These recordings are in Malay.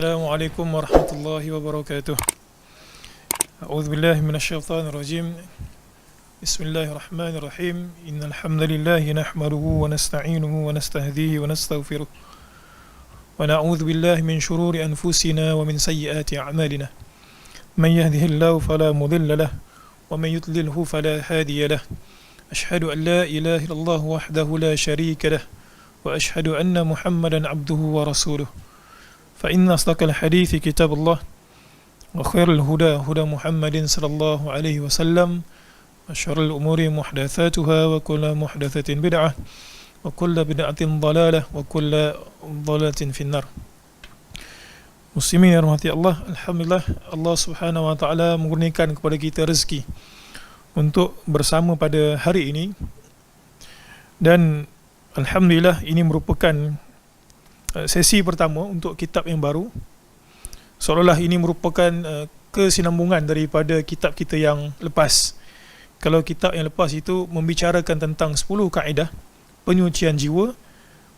السلام عليكم ورحمة الله وبركاته. أعوذ بالله من الشيطان الرجيم. بسم الله الرحمن الرحيم. إن الحمد لله نحمده ونستعينه ونستهديه ونستغفره ونعوذ بالله من شرور أنفسنا ومن سيئات أعمالنا. من يهده الله فلا مضل له ومن يضلله فلا هادي له. أشهد أن لا إله إلا الله وحده لا شريك له وأشهد أن محمدا عبده ورسوله. فإن أصدق الحديث كتاب الله وخير الهدى هدى محمد صلى الله عليه وسلم وشر الأمور محدثاتها وكل محدثة بدعة وكل بدعة ضلالة وكل ضلالة في النار. Muslimin yang rahmati Allah, alhamdulillah Allah Subhanahu wa taala mengurniakan kepada kita rezeki untuk bersama pada hari ini, dan alhamdulillah ini merupakan sesi pertama untuk kitab yang baru. Seolah-olah ini merupakan kesinambungan daripada kitab kita yang lepas. Kalau kitab yang lepas itu membicarakan tentang 10 kaedah penyucian jiwa,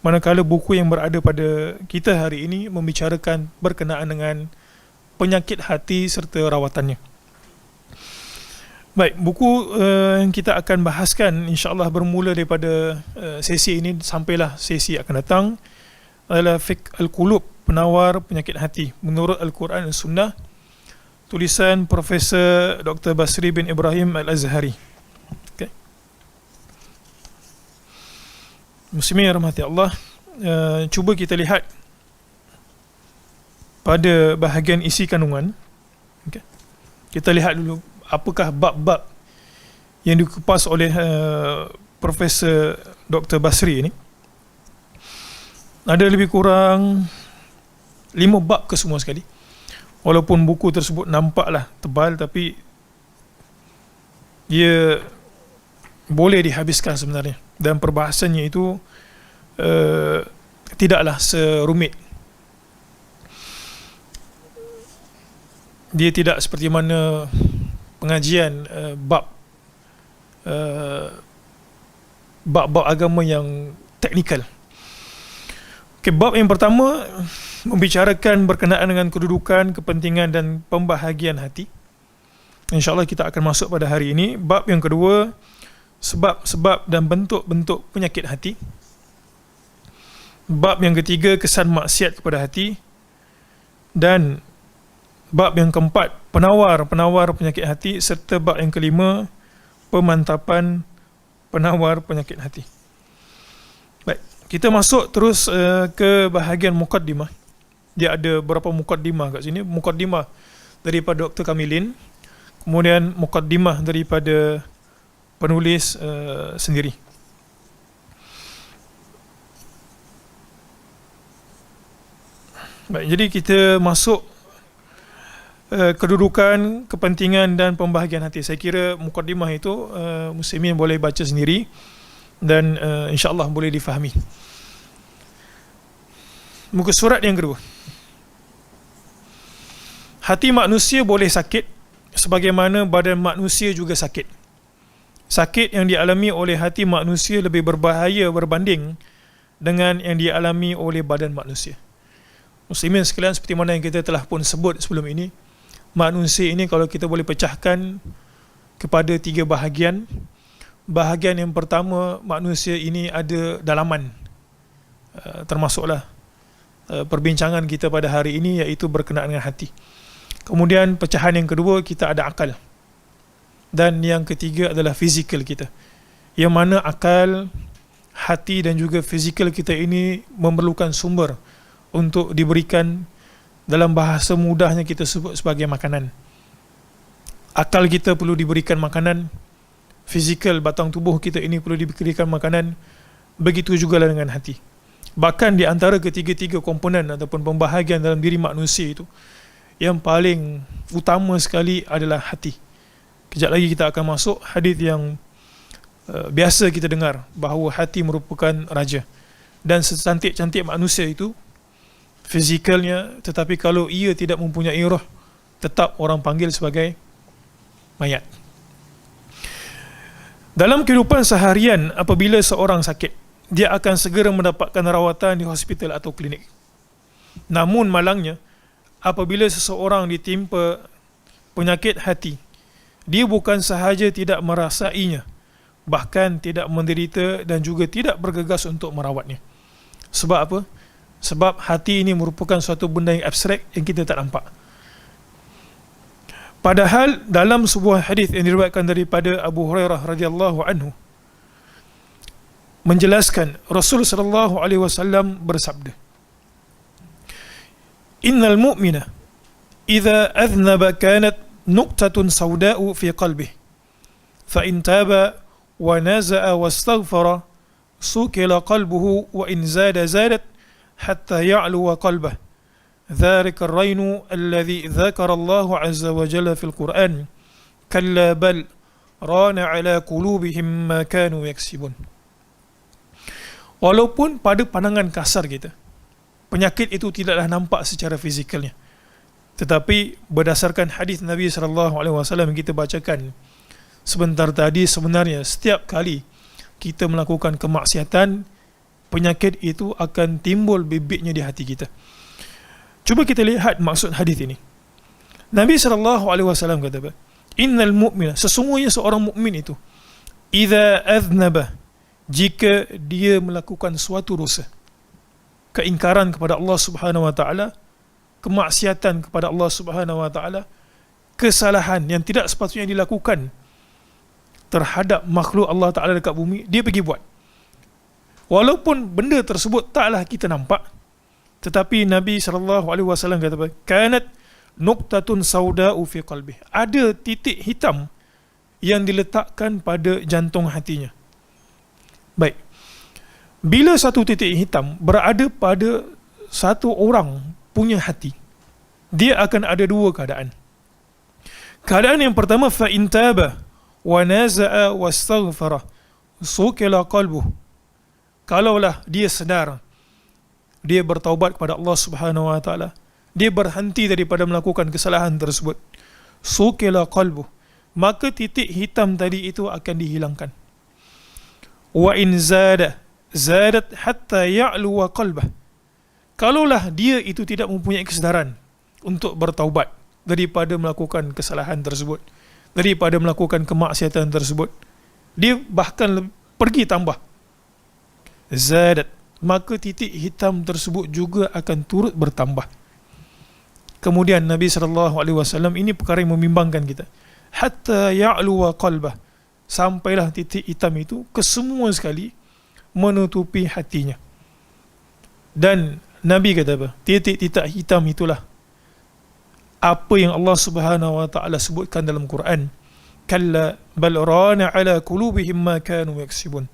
manakala buku yang berada pada kita hari ini membicarakan berkenaan dengan penyakit hati serta rawatannya. Baik, buku yang kita akan bahaskan insya-Allah bermula daripada sesi ini sampailah sesi akan datang adalah Fiqh Al-Qulub, penawar penyakit hati menurut Al-Quran dan Sunnah, tulisan Profesor Dr. Basri bin Ibrahim Al-Azhari. Okay. Muslimin yang rahmati Allah, cuba kita lihat pada bahagian isi kandungan. Okay. Kita lihat dulu apakah bab-bab yang dikupas oleh Profesor Dr. Basri ini. Ada lebih kurang 5 bab ke semua sekali. Walaupun buku tersebut nampaklah tebal, tapi dia boleh dihabiskan sebenarnya, dan perbahasannya itu tidaklah serumit. Dia tidak seperti mana pengajian bab-bab agama yang teknikal. Okay, bab yang pertama membicarakan berkenaan dengan kedudukan, kepentingan dan pembahagian hati. InsyaAllah kita akan masuk pada hari ini. Bab yang kedua, sebab-sebab dan bentuk-bentuk penyakit hati. Bab yang ketiga, kesan maksiat kepada hati. Dan bab yang keempat, penawar penyakit hati. Serta bab yang kelima, pemantapan penawar penyakit hati. Baik, kita masuk terus ke bahagian mukaddimah. Dia ada beberapa mukaddimah kat sini. Mukaddimah daripada Dr. Kamilin, kemudian mukaddimah daripada penulis sendiri. Baik, jadi kita masuk kedudukan, kepentingan dan pembahagian hati. Saya kira mukaddimah itu muslimin boleh baca sendiri dan insya-Allah boleh difahami. Muka surat yang kedua. Hati manusia boleh sakit sebagaimana badan manusia juga sakit. Sakit yang dialami oleh hati manusia lebih berbahaya berbanding dengan yang dialami oleh badan manusia. Muslimin sekalian, seperti mana yang kita telah pun sebut sebelum ini, manusia ini kalau kita boleh pecahkan kepada 3 bahagian. Bahagian yang pertama, manusia ini ada dalaman, termasuklah perbincangan kita pada hari ini, iaitu berkenaan dengan hati. Kemudian pecahan yang kedua, kita ada akal. Dan yang ketiga adalah fizikal kita, yang mana akal, hati dan juga fizikal kita ini memerlukan sumber untuk diberikan, dalam bahasa mudahnya kita sebut sebagai makanan. Akal kita perlu diberikan makanan, fizikal batang tubuh kita ini perlu diberikan makanan, begitu juga dengan hati. Bahkan di antara ketiga-tiga komponen ataupun pembahagian dalam diri manusia itu, yang paling utama sekali adalah hati. Kejap lagi kita akan masuk hadis yang biasa kita dengar, bahawa hati merupakan raja. Dan secantik-cantik manusia itu fizikalnya, tetapi kalau ia tidak mempunyai roh, tetap orang panggil sebagai mayat. Dalam kehidupan seharian, apabila seorang sakit, dia akan segera mendapatkan rawatan di hospital atau klinik. Namun malangnya, apabila seseorang ditimpa penyakit hati, dia bukan sahaja tidak merasainya, bahkan tidak menderita dan juga tidak bergegas untuk merawatnya. Sebab apa? Sebab hati ini merupakan suatu benda yang abstrak yang kita tak nampak. Padahal dalam sebuah hadis yang diriwayatkan daripada Abu Hurairah radhiyallahu anhu menjelaskan, Rasul sallallahu alaihi wasallam bersabda, "Innal mu'mina idza adhnaba kanat nuqtatun sawda'u fi qalbihi fa in taba wa naza'a wastaghfara sukila qalbuhu wa in zada zadat hatta ya'luwa qalbuhu ذلك الرين الذي ذكر الله عز وجل في القرآن كلا بل ران على قلوبهم ما كانوا يكسبون." Walaupun pada pandangan kasar kita, penyakit itu tidaklah nampak secara fizikalnya, tetapi berdasarkan hadis Nabi SAW yang kita bacakan sebentar tadi, sebenarnya setiap kali kita melakukan kemaksiatan, penyakit itu akan timbul bibitnya di hati kita. Cuba kita lihat maksud hadis ini. Nabi SAW kata apa? Innal mu'mina, sesungguhnya seorang mukmin itu, idza aznaba, jika dia melakukan suatu dosa, keingkaran kepada Allah Subhanahu wa taala, kemaksiatan kepada Allah Subhanahu wa taala, kesalahan yang tidak sepatutnya dilakukan terhadap makhluk Allah Taala dekat bumi, dia pergi buat. Walaupun benda tersebut taklah kita nampak, tetapi Nabi SAW kata apa? Kanat nuqtatun sauda'u fi qalbih. Ada titik hitam yang diletakkan pada jantung hatinya. Baik. Bila satu titik hitam berada pada satu orang punya hati, dia akan ada dua keadaan. Keadaan yang pertama, fa in taba wa naza'a wastaghfara sukila qalbuh. Kalaulah dia sedar, dia bertaubat kepada Allah Subhanahu wa taala, dia berhenti daripada melakukan kesalahan tersebut, sukila qalbuh, maka titik hitam tadi itu akan dihilangkan. Wa in zadat hatta ya'luwa qalbah. Kalaulah dia itu tidak mempunyai kesedaran untuk bertaubat daripada melakukan kesalahan tersebut, daripada melakukan kemaksiatan tersebut, dia bahkan pergi tambah zadat, maka titik hitam tersebut juga akan turut bertambah. Kemudian Nabi SAW, ini perkara yang membimbangkan kita, hatta ya'luwa qalbah, sampailah titik hitam itu kesemua sekali menutupi hatinya. Dan Nabi kata apa? Titik-titik hitam itulah apa yang Allah Subhanahu wa taala sebutkan dalam Quran, kalla bal rana ala qulubihim ma kanu yaksibun.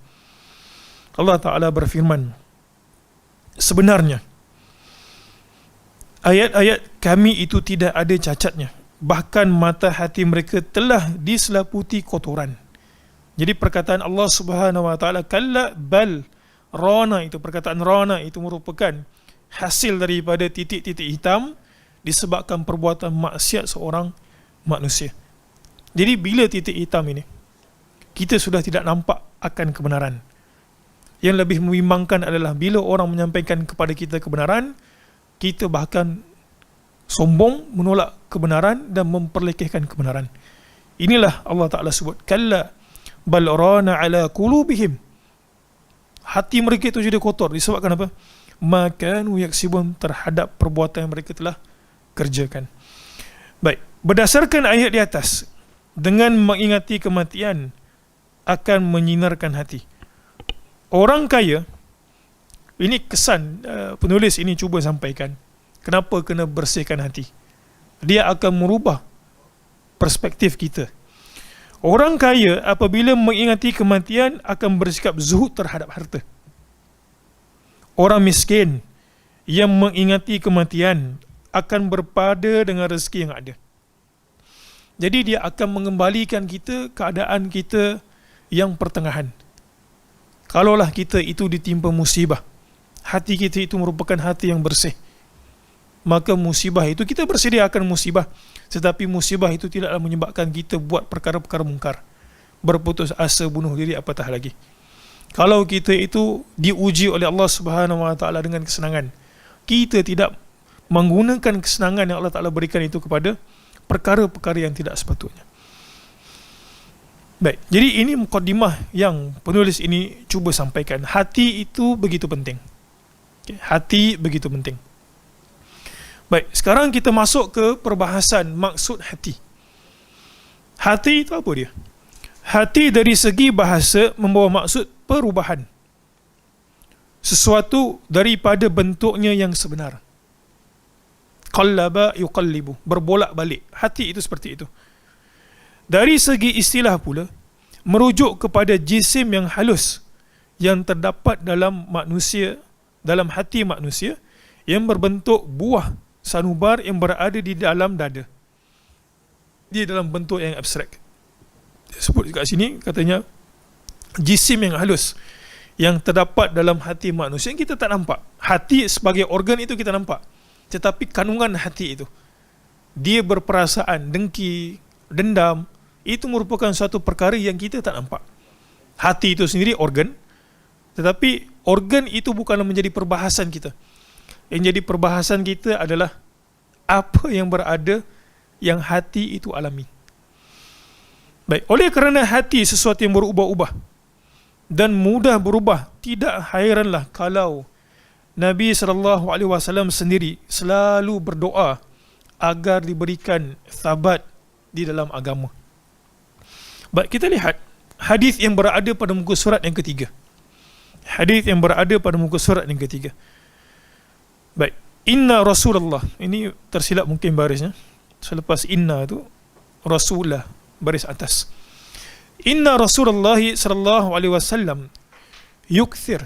Allah Taala berfirman, sebenarnya ayat-ayat kami itu tidak ada cacatnya, bahkan mata hati mereka telah diselaputi kotoran. Jadi perkataan Allah Subhanahu wa taala kalla bal rana, itu perkataan rana itu merupakan hasil daripada titik-titik hitam disebabkan perbuatan maksiat seorang manusia. Jadi bila titik hitam ini, kita sudah tidak nampak akan kebenaran. Yang lebih membimbangkan adalah bila orang menyampaikan kepada kita kebenaran, kita bahkan sombong menolak kebenaran dan memperlekehkan kebenaran. Inilah Allah Ta'ala sebut, kalla bal rana ala qulubihim, hati mereka itu jadi kotor disebabkan apa? Makanu yaksibun, terhadap perbuatan yang mereka telah kerjakan. Baik, berdasarkan ayat di atas, dengan mengingati kematian akan menyinarkan hati. Orang kaya, ini kesan penulis ini cuba sampaikan, kenapa kena bersihkan hati. Dia akan merubah perspektif kita. Orang kaya apabila mengingati kematian akan bersikap zuhud terhadap harta. Orang miskin yang mengingati kematian akan berpada dengan rezeki yang ada. Jadi dia akan mengembalikan kita keadaan kita yang pertengahan. Kalaulah kita itu ditimpa musibah, hati kita itu merupakan hati yang bersih, maka musibah itu kita bersedia akan musibah, tetapi musibah itu tidaklah menyebabkan kita buat perkara-perkara mungkar, berputus asa, bunuh diri, apatah lagi. Kalau kita itu diuji oleh Allah Subhanahu wa taala dengan kesenangan, kita tidak menggunakan kesenangan yang Allah Ta'ala berikan itu kepada perkara-perkara yang tidak sepatutnya. Baik, jadi ini mukadimah yang penulis ini cuba sampaikan. Hati itu begitu penting. Okay, hati begitu penting. Baik, sekarang kita masuk ke perbahasan maksud hati. Hati itu apa dia? Hati dari segi bahasa membawa maksud perubahan sesuatu daripada bentuknya yang sebenar. Qallaba yuqallibu, berbolak balik. Hati itu seperti itu. Dari segi istilah pula, merujuk kepada jisim yang halus yang terdapat dalam manusia, dalam hati manusia, yang berbentuk buah sanubar yang berada di dalam dada. Dia dalam bentuk yang abstrak. Sebut kat sini katanya jisim yang halus yang terdapat dalam hati manusia yang kita tak nampak. Hati sebagai organ itu kita nampak, tetapi kandungan hati itu, dia berperasaan, dengki, dendam, itu merupakan suatu perkara yang kita tak nampak. Hati itu sendiri organ, tetapi organ itu bukanlah menjadi perbahasan kita. Yang jadi perbahasan kita adalah apa yang berada, yang hati itu alami. Baik, oleh kerana hati sesuatu yang berubah-ubah dan mudah berubah, tidak hairanlah kalau Nabi SAW sendiri selalu berdoa agar diberikan thabat di dalam agama. Baik, kita lihat hadis yang berada pada muka surat yang ketiga. Hadis yang berada pada muka surat yang ketiga. Baik, inna Rasulullah, ini tersilap mungkin barisnya. Selepas inna tu Rasulullah, baris atas. Inna Rasulullah sallallahu alaihi wasallam yukthir.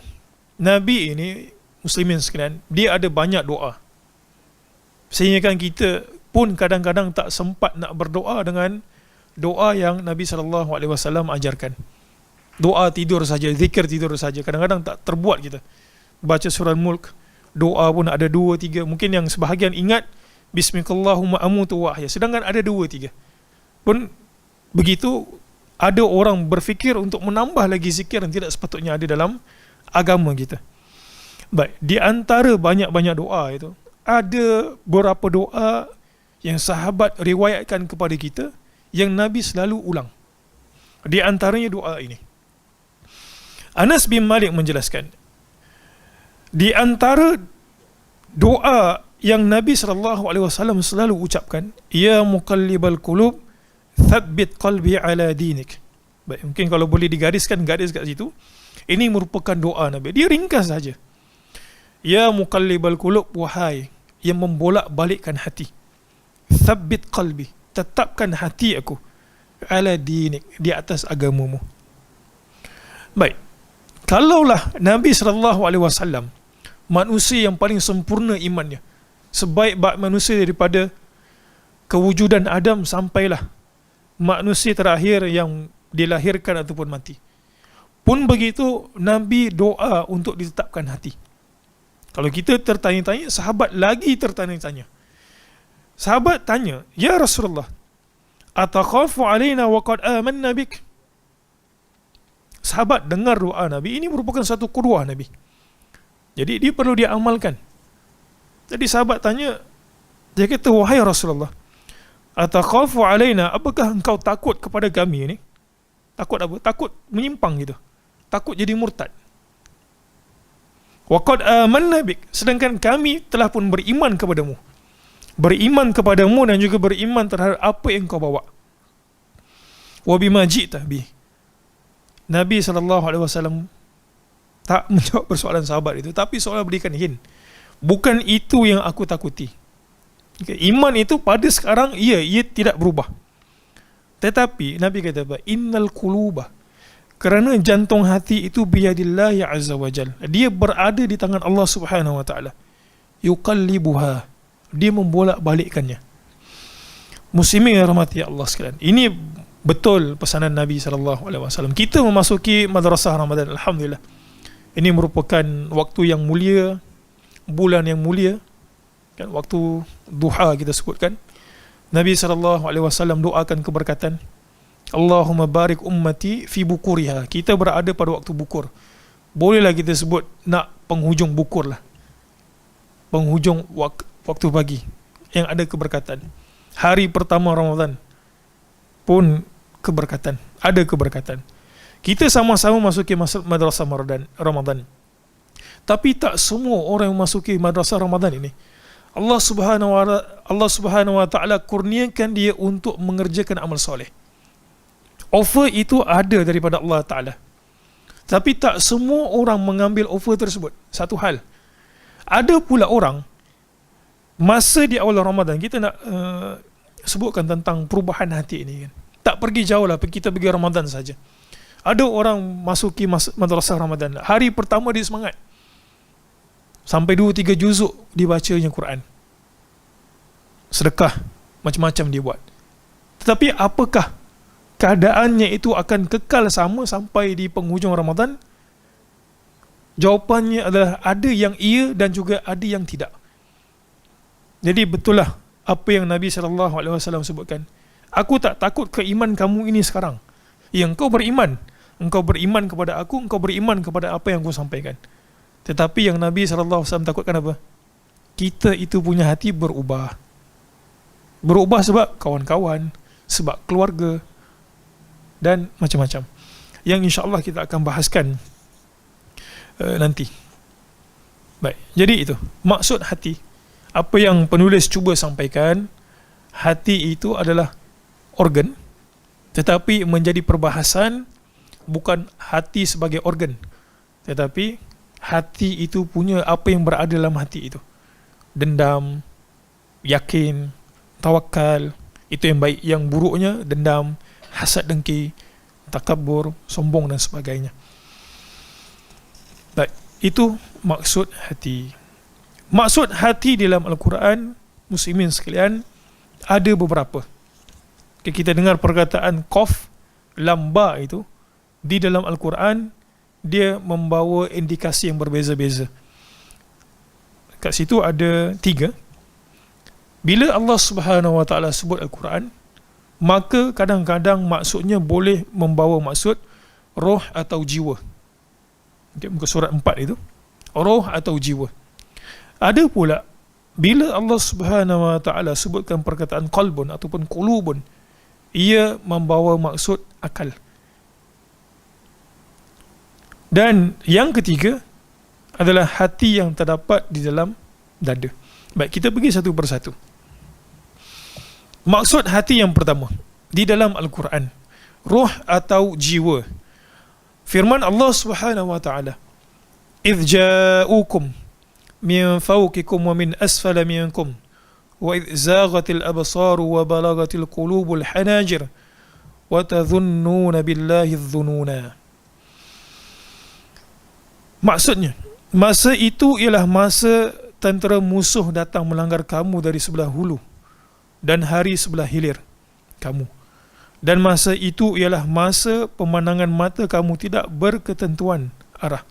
Nabi ini, muslimin sekalian, dia ada banyak doa. Sehingga kan kita pun kadang-kadang tak sempat nak berdoa dengan doa yang Nabi sallallahu alaihi wasallam ajarkan. Doa tidur saja, zikir tidur saja, kadang-kadang tak terbuat kita. Baca surah Mulk, doa pun ada 2-3. Mungkin yang sebahagian ingat Bismillahumma amutu wa ahya, sedangkan ada 2-3. Pun begitu, ada orang berfikir untuk menambah lagi zikir yang tidak sepatutnya ada dalam agama kita. Baik, di antara banyak-banyak doa itu, ada beberapa doa yang sahabat riwayatkan kepada kita yang Nabi selalu ulang. Di antaranya doa ini. Anas bin Malik menjelaskan, di antara doa yang Nabi SAW selalu ucapkan, ya muqallibal qulub thabbit qalbi ala dinik. Baik, mungkin kalau boleh digariskan garis kat situ, ini merupakan doa Nabi. Dia ringkas saja. Ya muqallibal qulub, wahai yang membolak-balikkan hati, thabbit qalbi, tetapkan hati aku, ala dinik, di atas agamamu. Baik, kalaulah Nabi SAW manusia yang paling sempurna imannya, sebaik-baik manusia daripada kewujudan Adam sampailah manusia terakhir yang dilahirkan ataupun mati, pun begitu Nabi doa untuk ditetapkan hati. Kalau kita tertanya-tanya, sahabat lagi tertanya-tanya. Sahabat tanya, ya Rasulullah, atakhafu alaina wa qad amanna bik. Sahabat dengar doa Nabi, ini merupakan satu qudwah Nabi, jadi dia perlu diamalkan. Jadi sahabat tanya, dia kata, wahai Rasulullah, atakhafu alaina, apakah engkau takut kepada kami ini? Takut apa? Takut menyimpang gitu, takut jadi murtad. Wa qad amanna bik, sedangkan kami telah pun beriman kepadamu, beriman kepadamu dan juga beriman terhadap apa yang kau bawa. Wa bima ji'ta bi. Nabi SAW tak menjawab persoalan sahabat itu, tapi seolah berikan hint, bukan itu yang aku takuti. Okay. Iman itu pada sekarang ia tidak berubah, tetapi Nabi kata apa? Innal quluba, kerana jantung hati itu biyadillahi azza wa jal, dia berada di tangan Allah Subhanahu wa taala. Yuqallibuha, dia membolak-balikkannya. Muslimin yang rahmati Allah sekalian, ini betul pesanan Nabi SAW. Kita memasuki madrasah Ramadan, alhamdulillah. Ini merupakan waktu yang mulia, bulan yang mulia, kan, waktu duha kita sebutkan. Nabi SAW doakan keberkatan, Allahumma barik ummati fi bukuriha. Kita berada pada waktu bukur, bolehlah kita sebut nak penghujung bukur lah, penghujung waktu pagi yang ada keberkatan. Hari pertama Ramadan pun keberkatan, ada keberkatan. Kita sama-sama masuki madrasah Ramadan. Tapi tak semua orang yang masuki madrasah Ramadan ini Allah Subhanahu wa taala kurniakan dia untuk mengerjakan amal soleh. Offer itu ada daripada Allah Taala. Tapi tak semua orang mengambil offer tersebut. Satu hal. Ada pula orang masa di awal Ramadan, kita nak sebutkan tentang perubahan hati ini kan. Tak pergi jauh lah, kita pergi Ramadan saja. Ada orang masuki madrasah Ramadan. Hari pertama dia semangat. Sampai 2-3 juzuk dibacanya Quran. Sedekah, macam-macam dia buat. Tetapi apakah keadaannya itu akan kekal sama sampai di penghujung Ramadan? Jawapannya adalah ada yang iya dan juga ada yang tidak. Jadi betul lah apa yang Nabi SAW sebutkan. Aku tak takut ke iman kamu ini sekarang. Yang engkau beriman kepada aku, engkau beriman kepada apa yang aku sampaikan. Tetapi yang Nabi SAW takutkan apa? Kita itu punya hati berubah. Berubah sebab kawan-kawan, sebab keluarga, dan macam-macam. Yang insya-Allah kita akan bahaskan nanti. Baik, jadi itu maksud hati. Apa yang penulis cuba sampaikan, hati itu adalah organ, tetapi menjadi perbahasan bukan hati sebagai organ, tetapi hati itu punya apa yang berada dalam hati itu. Dendam, yakin, tawakal, itu yang baik. Yang buruknya dendam, hasad dengki, takabur, sombong dan sebagainya. Baik, itu maksud hati. Maksud hati dalam Al-Quran, muslimin sekalian, ada beberapa. Kita dengar perkataan qaf, lam, ba itu di dalam Al-Quran, dia membawa indikasi yang berbeza-beza. Kat situ ada 3. Bila Allah Subhanahu wa taala sebut Al-Quran, maka kadang-kadang maksudnya boleh membawa maksud roh atau jiwa. Okay, muka surat 4 itu, roh atau jiwa. Ada pula bila Allah Subhanahu wa taala sebutkan perkataan qalbun ataupun qulubun, ia membawa maksud akal. Dan yang ketiga adalah hati yang terdapat di dalam dada. Baik, kita pergi satu persatu. Maksud hati yang pertama di dalam Al-Quran, roh atau jiwa. Firman Allah Subhanahu wa taala, "Idz ja'ukum min fawqikum wa min asfala minkum wa idz zaghatil absaru wa balagatil qulubul hanajir wa tadhunnuna billahi adh-dhununa." Maksudnya, masa itu ialah masa tentera musuh datang melanggar kamu dari sebelah hulu dan hari sebelah hilir kamu. Dan masa itu ialah masa pemandangan mata kamu tidak berketentuan arah,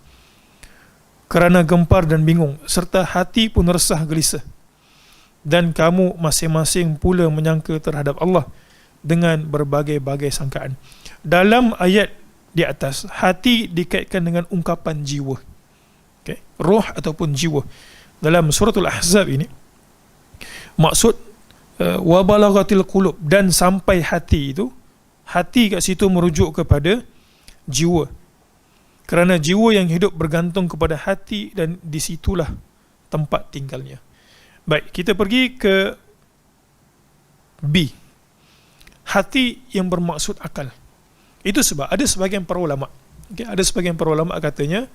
kerana gempar dan bingung, serta hati pun resah gelisah. Dan kamu masing-masing pula menyangka terhadap Allah dengan berbagai-bagai sangkaan. Dalam ayat di atas, hati dikaitkan dengan ungkapan jiwa. Okay? Roh ataupun jiwa. Dalam suratul Ahzab ini, maksud wa balagatil qulub, dan sampai hati itu, hati kat situ merujuk kepada jiwa. Kerana jiwa yang hidup bergantung kepada hati dan disitulah tempat tinggalnya. Baik, kita pergi ke B. Hati yang bermaksud akal. Itu sebab ada sebahagian para ulama, okay, ada sebahagian para ulama katanya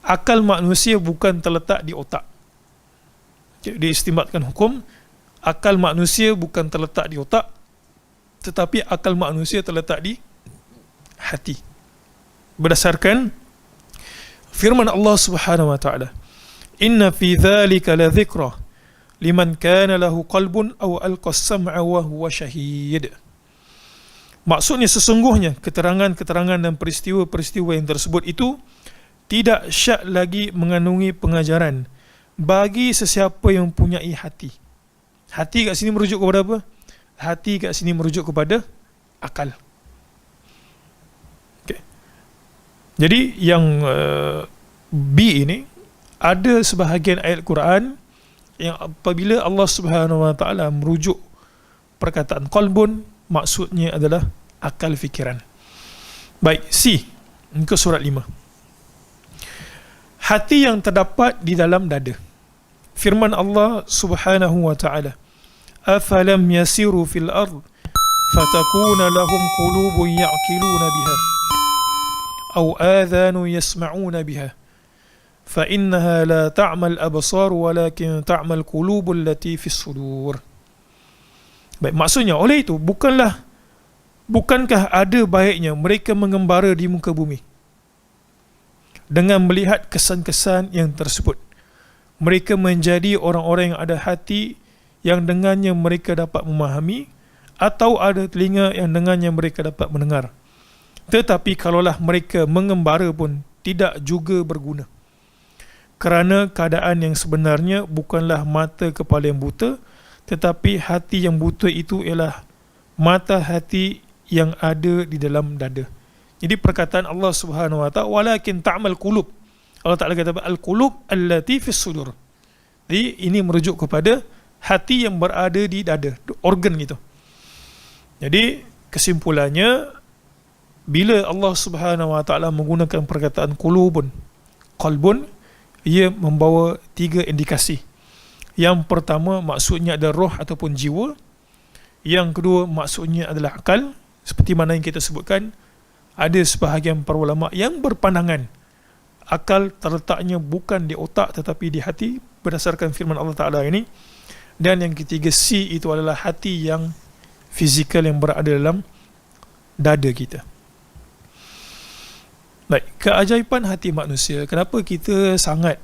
akal manusia bukan terletak di otak. Okay, diistimbatkan hukum akal manusia bukan terletak di otak, tetapi akal manusia terletak di hati. Berdasarkan firman Allah Subhanahu wa taala, "Inna fi dzalika la dzikra liman kana lahu qalbun aw alqa as-sam'a wa huwa syahid." Maksudnya sesungguhnya keterangan-keterangan dan peristiwa-peristiwa yang tersebut itu tidak syak lagi mengandungi pengajaran bagi sesiapa yang mempunyai hati. Hati kat sini merujuk kepada apa? Hati kat sini merujuk kepada akal. Okay. Jadi yang B ini, ada sebahagian ayat Quran yang apabila Allah Subhanahu Wa Taala merujuk perkataan qalbun, maksudnya adalah akal fikiran. Baik, C, muka surat 5. Hati yang terdapat di dalam dada. Firman Allah Subhanahu Wa Taala, afalam yasiru fil ard fatakuna lahum qulubun ya'qiluna biha aw adhanu yasma'una biha fa innaha la ta'mal absar walakin ta'mal qulubul lati fis sudur. Baik, maksudnya oleh itu bukankah ada baiknya mereka mengembara di muka bumi dengan melihat kesan-kesan yang tersebut. Mereka menjadi orang-orang yang ada hati yang dengannya mereka dapat memahami, atau ada telinga yang dengannya mereka dapat mendengar. Tetapi kalaulah mereka mengembara pun tidak juga berguna. Kerana keadaan yang sebenarnya bukanlah mata kepala yang buta, tetapi hati yang buta itu ialah mata hati yang ada di dalam dada. Jadi perkataan Allah Subhanahu Wa Taala, walakin ta'mal qulub. Allah Taala kata al-qulub allati fis sudur. Jadi ini merujuk kepada hati yang berada di dada, organ gitu. Jadi kesimpulannya, bila Allah Subhanahu Wa Taala menggunakan perkataan qulubun, qalbun, ia membawa 3 indikasi. Yang pertama maksudnya adalah roh ataupun jiwa. Yang kedua maksudnya adalah akal, seperti mana yang kita sebutkan. Ada sebahagian para ulama yang berpandangan akal terletaknya bukan di otak tetapi di hati, berdasarkan firman Allah Ta'ala ini. Dan yang ketiga, C, itu adalah hati yang fizikal yang berada dalam dada kita. Baik, keajaiban hati manusia. Kenapa kita sangat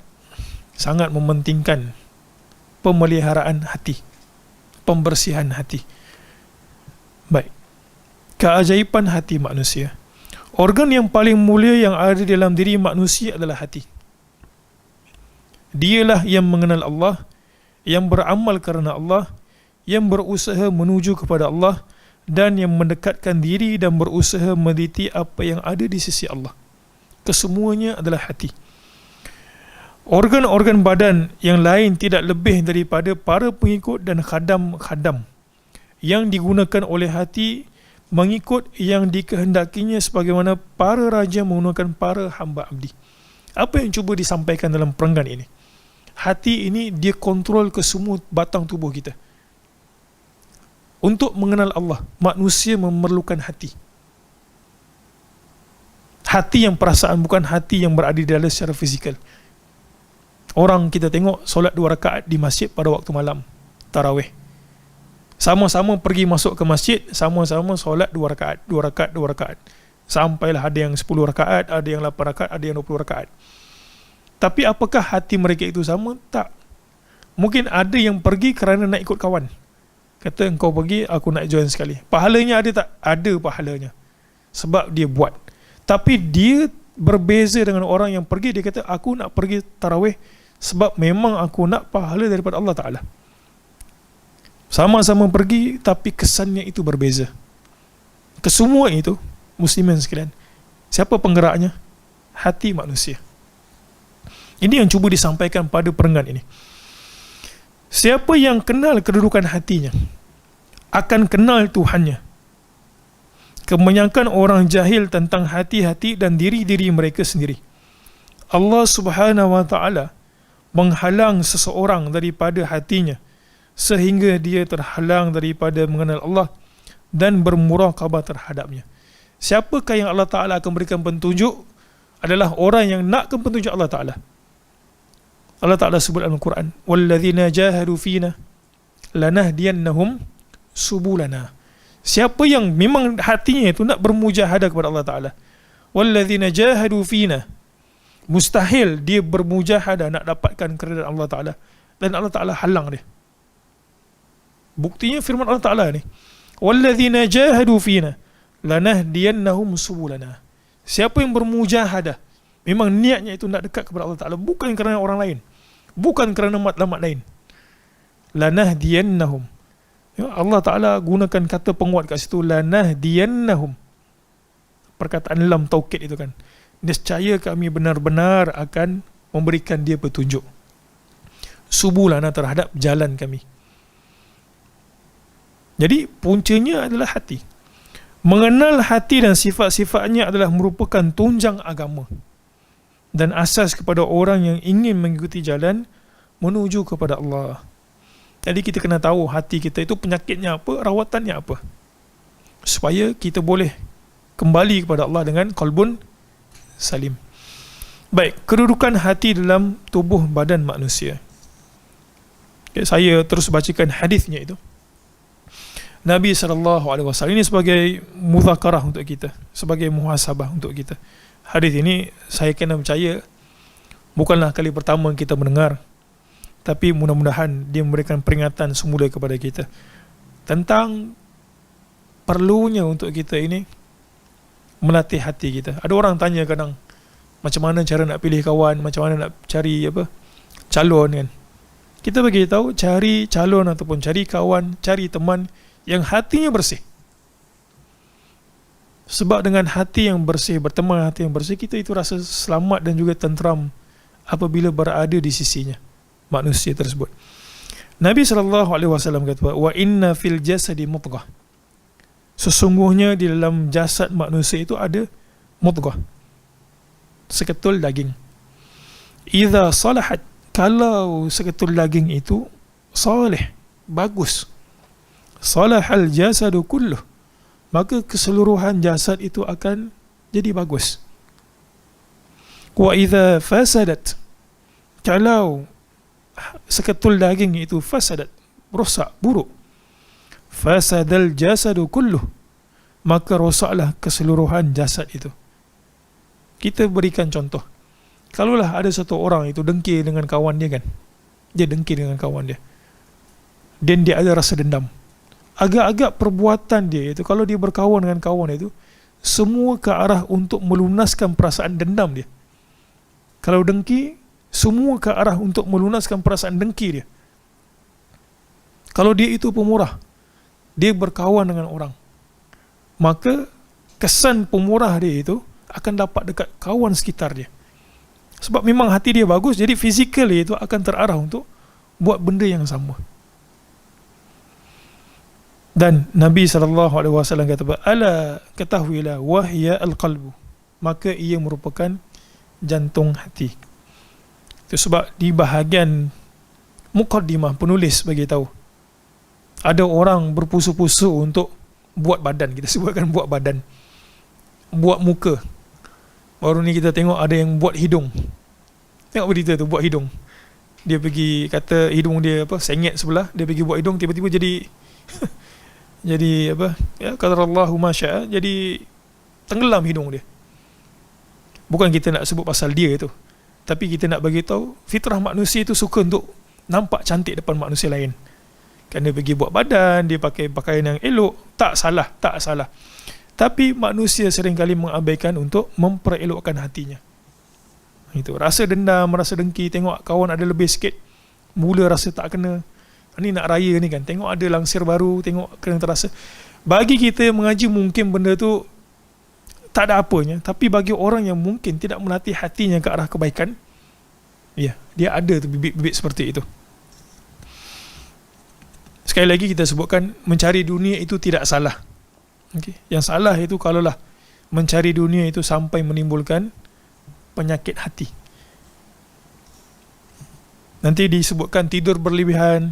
mementingkan pemeliharaan hati, pembersihan hati? Baik, keajaiban hati manusia. Organ yang paling mulia yang ada dalam diri manusia adalah hati. Dialah yang mengenal Allah, yang beramal kerana Allah, yang berusaha menuju kepada Allah, dan yang mendekatkan diri dan berusaha meneliti apa yang ada di sisi Allah. Kesemuanya adalah hati. Organ-organ badan yang lain tidak lebih daripada para pengikut dan khadam-khadam yang digunakan oleh hati mengikut yang dikehendakinya, sebagaimana para raja menggunakan para hamba abdi. Apa yang cuba disampaikan dalam perenggan ini? Hati ini dia kontrol ke semua batang tubuh kita. Untuk mengenal Allah, manusia memerlukan hati. Hati yang perasaan, bukan hati yang berada di dalam secara fizikal. Orang kita tengok solat 2 rakaat di masjid pada waktu malam, tarawih. Sama-sama pergi masuk ke masjid, sama-sama solat 2 rakaat, 2 rakaat, 2 rakaat. Sampailah ada yang 10 rakaat, ada yang 8 rakaat, ada yang 20 rakaat. Tapi apakah hati mereka itu sama? Tak. Mungkin ada yang pergi kerana nak ikut kawan. Kata, engkau pergi, aku nak join sekali. Pahalanya ada tak? Ada pahalanya. Sebab dia buat. Tapi dia berbeza dengan orang yang pergi. Dia kata, aku nak pergi tarawih sebab memang aku nak pahala daripada Allah Ta'ala. Sama-sama pergi, tapi kesannya itu berbeza. Kesemua itu, muslimin sekalian, siapa penggeraknya? Hati manusia. Ini yang cuba disampaikan pada perenggan ini. Siapa yang kenal kedudukan hatinya akan kenal Tuhannya. Kebanyakan orang jahil tentang hati-hati dan diri-diri mereka sendiri. Allah Subhanahu Wa Taala menghalang seseorang daripada hatinya sehingga dia terhalang daripada mengenal Allah dan bermuraqabah terhadapnya. Siapakah yang Allah Ta'ala akan berikan petunjuk? Adalah orang yang nakkan petunjuk Allah Ta'ala. Allah Ta'ala sebut dalam Al-Quran, وَالَّذِينَ جَاهَدُوا فِينَا لَنَهْدِيَنَّهُمْ سُبُلَنَا. Siapa yang memang hatinya itu nak bermujahadah kepada Allah Ta'ala, وَالَّذِينَ جَاهَدُوا فِينَا, mustahil dia bermujahadah nak dapatkan keridaan Allah Ta'ala, dan Allah Ta'ala halang dia. Buktinya firman Allah Ta'ala ni, وَالَّذِينَ جَاهَدُوا فِينَا لَنَهْدِيَنَّهُمْ سُبُلَنَا. Siapa yang bermujahadah, memang niatnya itu nak dekat kepada Allah Ta'ala, bukan kerana orang lain, bukan kerana matlamat lain. لَنَهْدِيَنَّهُمْ, ya, Allah Ta'ala gunakan kata penguat kat situ, لَنَهْدِيَنَّهُمْ. Perkataan lam taukid itu kan, nescaya kami benar-benar akan memberikan dia petunjuk. subulana, terhadap jalan kami. Jadi puncanya adalah hati. Mengenal hati dan sifat-sifatnya adalah merupakan tunjang agama dan asas kepada orang yang ingin mengikuti jalan menuju kepada Allah. Jadi kita kena tahu hati kita itu penyakitnya apa, rawatannya apa, supaya kita boleh kembali kepada Allah dengan qalbun salim. Baik, kedudukan hati dalam tubuh badan manusia. Okay, saya terus bacakan hadisnya itu. Nabi SAW ini sebagai mudzakarah untuk kita, sebagai muhasabah untuk kita. Hadis ini saya kena percaya bukanlah kali pertama kita mendengar, tapi mudah-mudahan dia memberikan peringatan semula kepada kita tentang perlunya untuk kita ini melatih hati kita. Ada orang tanya kadang, macam mana cara nak pilih kawan, macam mana nak cari calon kan. Kita bagi tahu, cari calon ataupun cari kawan, cari teman yang hatinya bersih. Sebab dengan hati yang bersih, berteman hati yang bersih, kita itu rasa selamat dan juga tenteram apabila berada di sisinya manusia tersebut. Nabi SAW kata, wa inna fil jasadi mudghah. Sesungguhnya di dalam jasad manusia itu ada mudghah, seketul daging. Idza salahat, kalau seketul daging itu salih, bagus, salahal jasadu kulluh, maka keseluruhan jasad itu akan jadi bagus. Wa idza fasadat, kalau seketul daging itu fasadat, rosak, buruk, fasadal jasadu kulluh, maka rosaklah keseluruhan jasad itu. Kita berikan contoh, kalaulah ada satu orang itu dengki dengan kawan dia kan, dia dengki dengan kawan dia, dan dia ada rasa dendam, agak-agak perbuatan dia itu, kalau dia berkawan dengan kawan itu, semua ke arah untuk melunaskan perasaan dendam dia. Kalau dengki, semua ke arah untuk melunaskan perasaan dengki dia. Kalau dia itu pemurah, dia berkawan dengan orang, maka kesan pemurah dia itu akan dapat dekat kawan sekitar dia. Sebab memang hati dia bagus, jadi fizikal dia itu akan terarah untuk buat benda yang sama. Dan Nabi SAW kata, ala ketahuilah wahya al-qalbu, maka ia merupakan jantung hati. Itu sebab di bahagian muqaddimah penulis bagi tahu, ada orang berpusu-pusu untuk buat badan, kita sebutkan buat badan, buat muka. Baru ni kita tengok ada yang buat hidung. Tengok berita tu, buat hidung. Dia pergi, kata hidung dia sengit sebelah, dia pergi buat hidung, tiba-tiba jadi jadi qadarallahu ma syaa, jadi tenggelam hidung dia. Bukan kita nak sebut pasal dia itu, tapi kita nak bagi tahu fitrah manusia itu suka untuk nampak cantik depan manusia lain. Kan dia pergi buat badan, dia pakai pakaian yang elok, tak salah. Tapi manusia seringkali mengabaikan untuk memperelokkan hatinya. Itu rasa dendam, rasa dengki, tengok kawan ada lebih sikit, mula rasa tak kena. Ni nak raya ni kan, tengok ada langsir baru, tengok kena terasa. Bagi kita mengaji mungkin benda tu tak ada apanya, tapi bagi orang yang mungkin tidak melatih hatinya ke arah kebaikan, ya, dia ada tu bibit-bibit seperti itu. Sekali lagi kita sebutkan, mencari dunia itu tidak salah. Okay. Yang salah itu kalaulah mencari dunia itu sampai menimbulkan penyakit hati. Nanti disebutkan tidur berlebihan,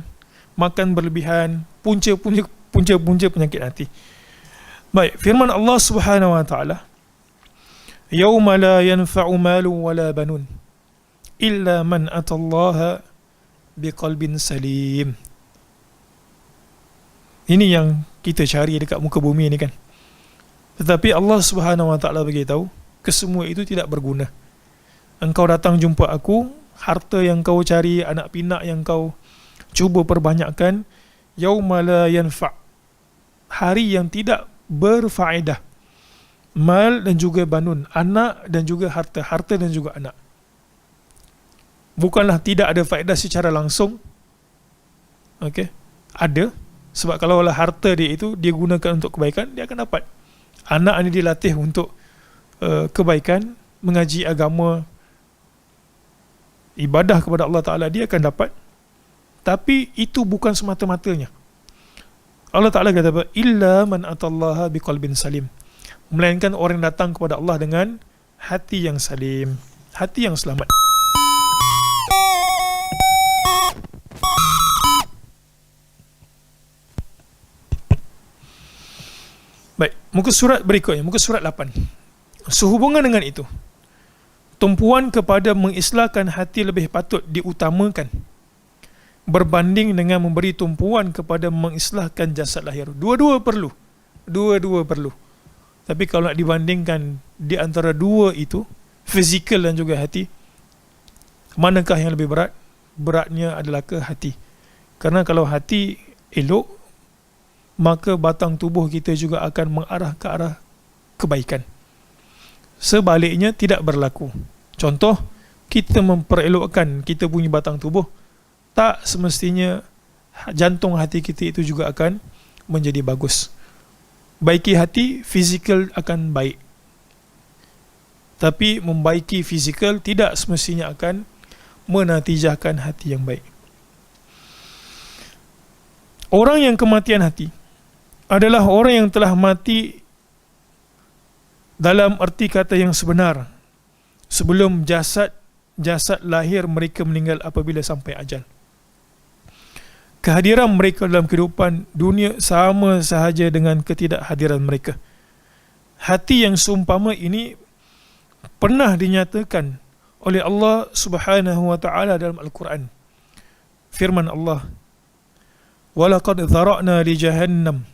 makan berlebihan, punca penyakit hati. Baik, firman Allah Subhanahu wa taala, yauma la yanfa'u malu wala banun illa man atallaha biqalbin salim. Ini yang kita cari dekat muka bumi ni kan. Tetapi Allah Subhanahu wa taala beritahu, kesemua itu tidak berguna. Engkau datang jumpa aku, harta yang kau cari, anak pinak yang kau cuba perbanyakkan, yauma la yanfa', hari yang tidak berfaedah, mal dan juga banun, anak dan juga harta dan juga anak. Bukanlah tidak ada faedah secara langsung, okey, ada. Sebab kalau harta dia itu dia gunakan untuk kebaikan, dia akan dapat. Anak ini dilatih untuk kebaikan, mengaji agama, ibadah kepada Allah Ta'ala, dia akan dapat Tapi itu bukan semata-matanya. Allah Ta'ala kata apa? Illa man atallaha biqalbin salim. Melainkan orang yang datang kepada Allah dengan hati yang salim, hati yang selamat. Baik, muka surat berikutnya, muka surat 8. Sehubungan dengan itu, tumpuan kepada mengislahkan hati lebih patut diutamakan berbanding dengan memberi tumpuan kepada mengislahkan jasad lahir. Dua-dua perlu. Tapi kalau nak dibandingkan di antara dua itu, fizikal dan juga hati, manakah yang lebih berat? Beratnya adalah ke hati. Karena kalau hati elok, maka batang tubuh kita juga akan mengarah ke arah kebaikan. Sebaliknya tidak berlaku. Contoh, kita memperelokkan kita punya batang tubuh, tak semestinya jantung hati kita itu juga akan menjadi bagus. Baiki hati, fizikal akan baik. Tapi membaiki fizikal tidak semestinya akan menatijahkan hati yang baik. Orang yang kematian hati adalah orang yang telah mati dalam erti kata yang sebenar, sebelum jasad lahir mereka meninggal apabila sampai ajal. Kehadiran mereka dalam kehidupan dunia sama sahaja dengan ketidakhadiran mereka. Hati yang seumpama ini pernah dinyatakan oleh Allah Subhanahu wa taala dalam Al-Quran. Firman Allah, "Walaqad dzara'na li jahannam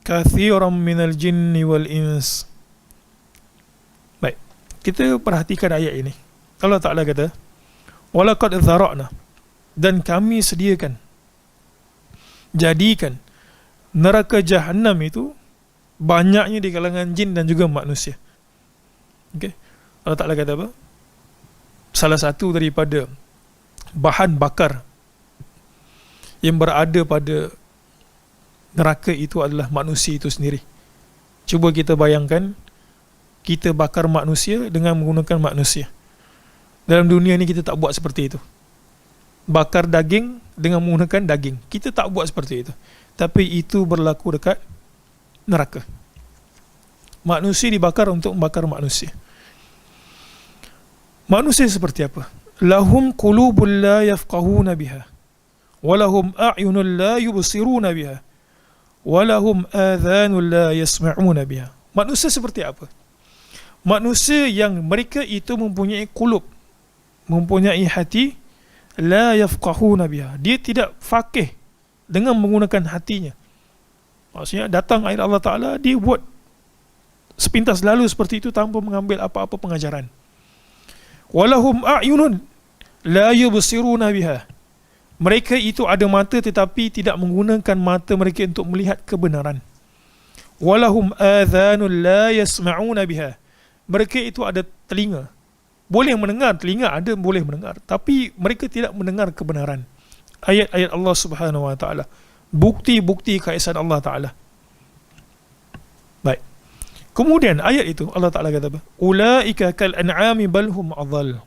kathiran minal jinni wal ins." Baik, kita perhatikan ayat ini. Allah Ta'ala kata, "Walaqad dzara'na," dan kami sediakan, jadikan neraka Jahannam itu banyaknya di kalangan jin dan juga manusia. Okay. Allah Ta'ala kata apa? Salah satu daripada bahan bakar yang berada pada neraka itu adalah manusia itu sendiri. Cuba kita bayangkan, kita bakar manusia dengan menggunakan manusia. Dalam dunia ni kita tak buat seperti itu. Bakar daging dengan menggunakan daging, kita tak buat seperti itu. Tapi itu berlaku dekat neraka. Manusia dibakar untuk membakar manusia. Manusia seperti apa? Lahum qulubun la yafqahuna biha, walahum a'yunun la yubsiruna biha, walahum adhanun la yasma'una biha. Manusia seperti apa? Manusia yang mereka itu mempunyai qulub, mempunyai hati, la yafqahuna biha, dia tidak faqih dengan menggunakan hatinya. Maksudnya datang ayat Allah Ta'ala, dia buat sepintas lalu seperti itu tanpa mengambil apa-apa pengajaran. Walahum a'yunun la yubsiruna biha, mereka itu ada mata tetapi tidak menggunakan mata mereka untuk melihat kebenaran. Walahum adhanun la yasma'una biha, mereka itu ada telinga, boleh mendengar, telinga ada boleh mendengar, tapi mereka tidak mendengar kebenaran. Ayat-ayat Allah Subhanahu wa taala, bukti-bukti keesaan Allah Taala. Baik. Kemudian ayat itu Allah Taala kata apa? Ulaika kal an'ami bal hum adhal.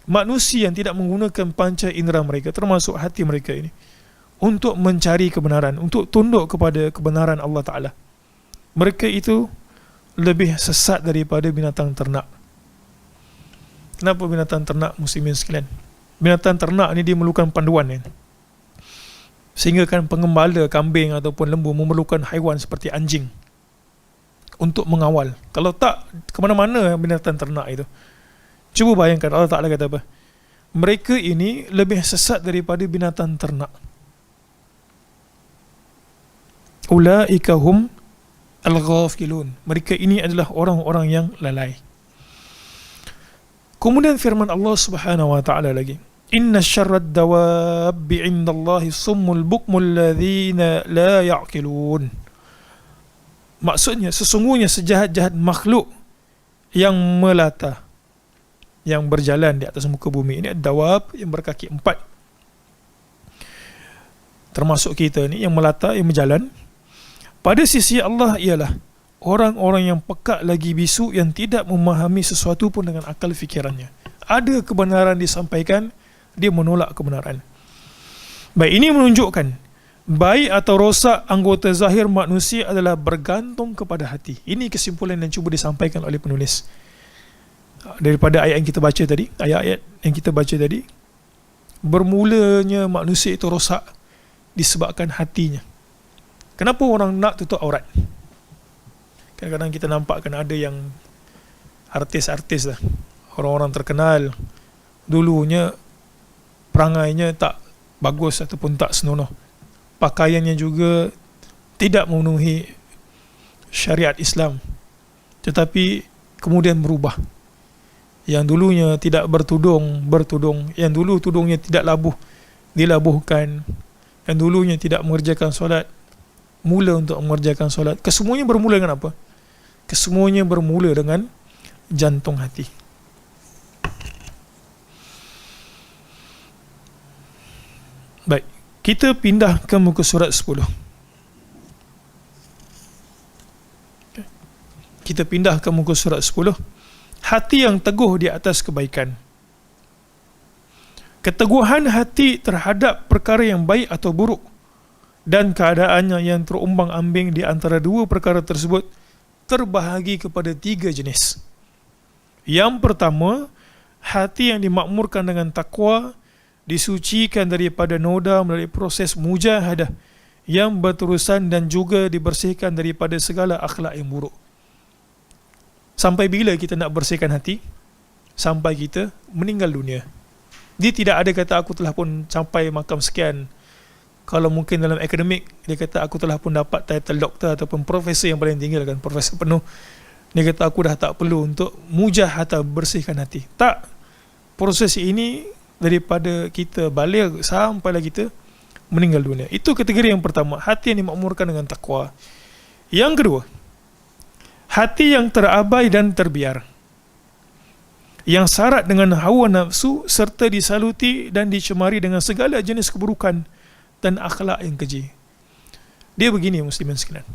Manusia yang tidak menggunakan panca indera mereka, termasuk hati mereka ini, untuk mencari kebenaran, untuk tunduk kepada kebenaran Allah Taala, mereka itu lebih sesat daripada binatang ternak. Kenapa binatang ternak, muslimin sekalian? Binatang ternak ni dia memerlukan panduan kan? Sehingga kan pengembala kambing ataupun lembu memerlukan haiwan seperti anjing untuk mengawal. Kalau tak, ke mana-mana binatang ternak itu. Cuba bayangkan, Allah Ta'ala kata apa? Mereka ini lebih sesat daripada binatang ternak. Ulaika hum al-ghafilun. Mereka ini adalah orang-orang yang lalai. Kemudian firman Allah Subhanahu wa taala lagi, "Inna syarrad dawabbi 'indallahi summul bukmul ladzina la ya'qilun." Maksudnya sesungguhnya sejahat-jahat makhluk yang melata, yang berjalan di atas muka bumi ini, dawab yang berkaki empat, termasuk kita ni yang melata, yang berjalan, pada sisi Allah ialah orang-orang yang pekak lagi bisu, yang tidak memahami sesuatu pun dengan akal fikirannya. Ada kebenaran disampaikan, dia menolak kebenaran. Baik, ini menunjukkan baik atau rosak anggota zahir manusia adalah bergantung kepada hati. Ini kesimpulan yang cuba disampaikan oleh penulis daripada ayat yang kita baca tadi. Ayat-ayat yang kita baca tadi, bermulanya manusia itu rosak disebabkan hatinya. Kenapa orang nak tutup aurat? Kadang-kadang kita nampak kan ada yang artis-artis lah, orang-orang terkenal, dulunya perangainya tak bagus ataupun tak senonoh, pakaiannya juga tidak memenuhi syariat Islam, tetapi kemudian berubah. Yang dulunya tidak bertudung, yang dulu tudungnya tidak labuh, dilabuhkan, yang dulunya tidak mengerjakan solat, mula untuk mengerjakan solat. Kesemuanya bermula dengan apa? Kesemuanya bermula dengan jantung hati. Baik, kita pindah ke muka surat 10. Kita pindah ke muka surat 10. Hati yang teguh di atas kebaikan. Keteguhan hati terhadap perkara yang baik atau buruk dan keadaannya yang terumbang-ambing di antara dua perkara tersebut terbahagi kepada 3 jenis. Yang pertama, hati yang dimakmurkan dengan takwa, disucikan daripada noda melalui proses mujahadah yang berterusan dan juga dibersihkan daripada segala akhlak yang buruk. Sampai bila kita nak bersihkan hati? Sampai kita meninggal dunia. Dia tidak ada kata aku telah pun sampai makam sekian. Kalau mungkin dalam akademik, dia kata aku telah pun dapat title doktor ataupun profesor yang paling tinggi kan, profesor penuh. Dia kata aku dah tak perlu untuk mujahadah bersihkan hati. Tak. Proses ini daripada kita balik sampailah kita meninggal dunia. Itu kategori yang pertama, hati yang dimakmurkan dengan takwa. Yang kedua, hati yang terabai dan terbiar, yang syarat dengan hawa nafsu serta disaluti dan dicemari dengan segala jenis keburukan dan akhlak yang keji. Dia begini muslimin sekalian,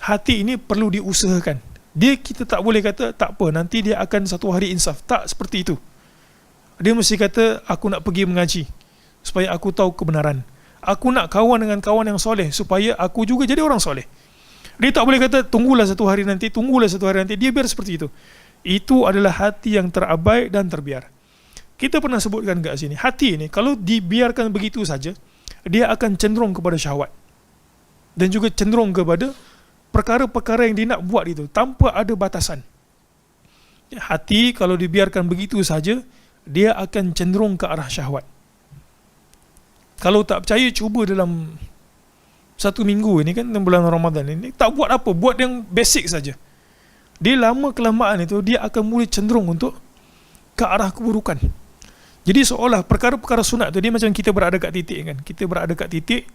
hati ini perlu diusahakan. Kita tak boleh kata tak apa, nanti dia akan satu hari insaf. Tak seperti itu. Dia mesti kata aku nak pergi mengaji supaya aku tahu kebenaran. Aku nak kawan dengan kawan yang soleh supaya aku juga jadi orang soleh. Dia tak boleh kata tunggulah satu hari nanti. Dia biar seperti itu. Itu adalah hati yang terabai dan terbiar. Kita pernah sebutkan kat sini, hati ini kalau dibiarkan begitu saja, dia akan cenderung kepada syahwat dan juga cenderung kepada perkara-perkara yang dia nak buat itu tanpa ada batasan. Hati kalau dibiarkan begitu saja, dia akan cenderung ke arah syahwat. Kalau tak percaya, cuba dalam 1 minggu ini kan, bulan Ramadan ini, tak buat apa, buat yang basic saja. Dia lama kelamaan itu, dia akan mula cenderung untuk ke arah keburukan. Jadi seolah perkara-perkara sunat tu, dia macam kita berada kat titik kan. Kita berada kat titik,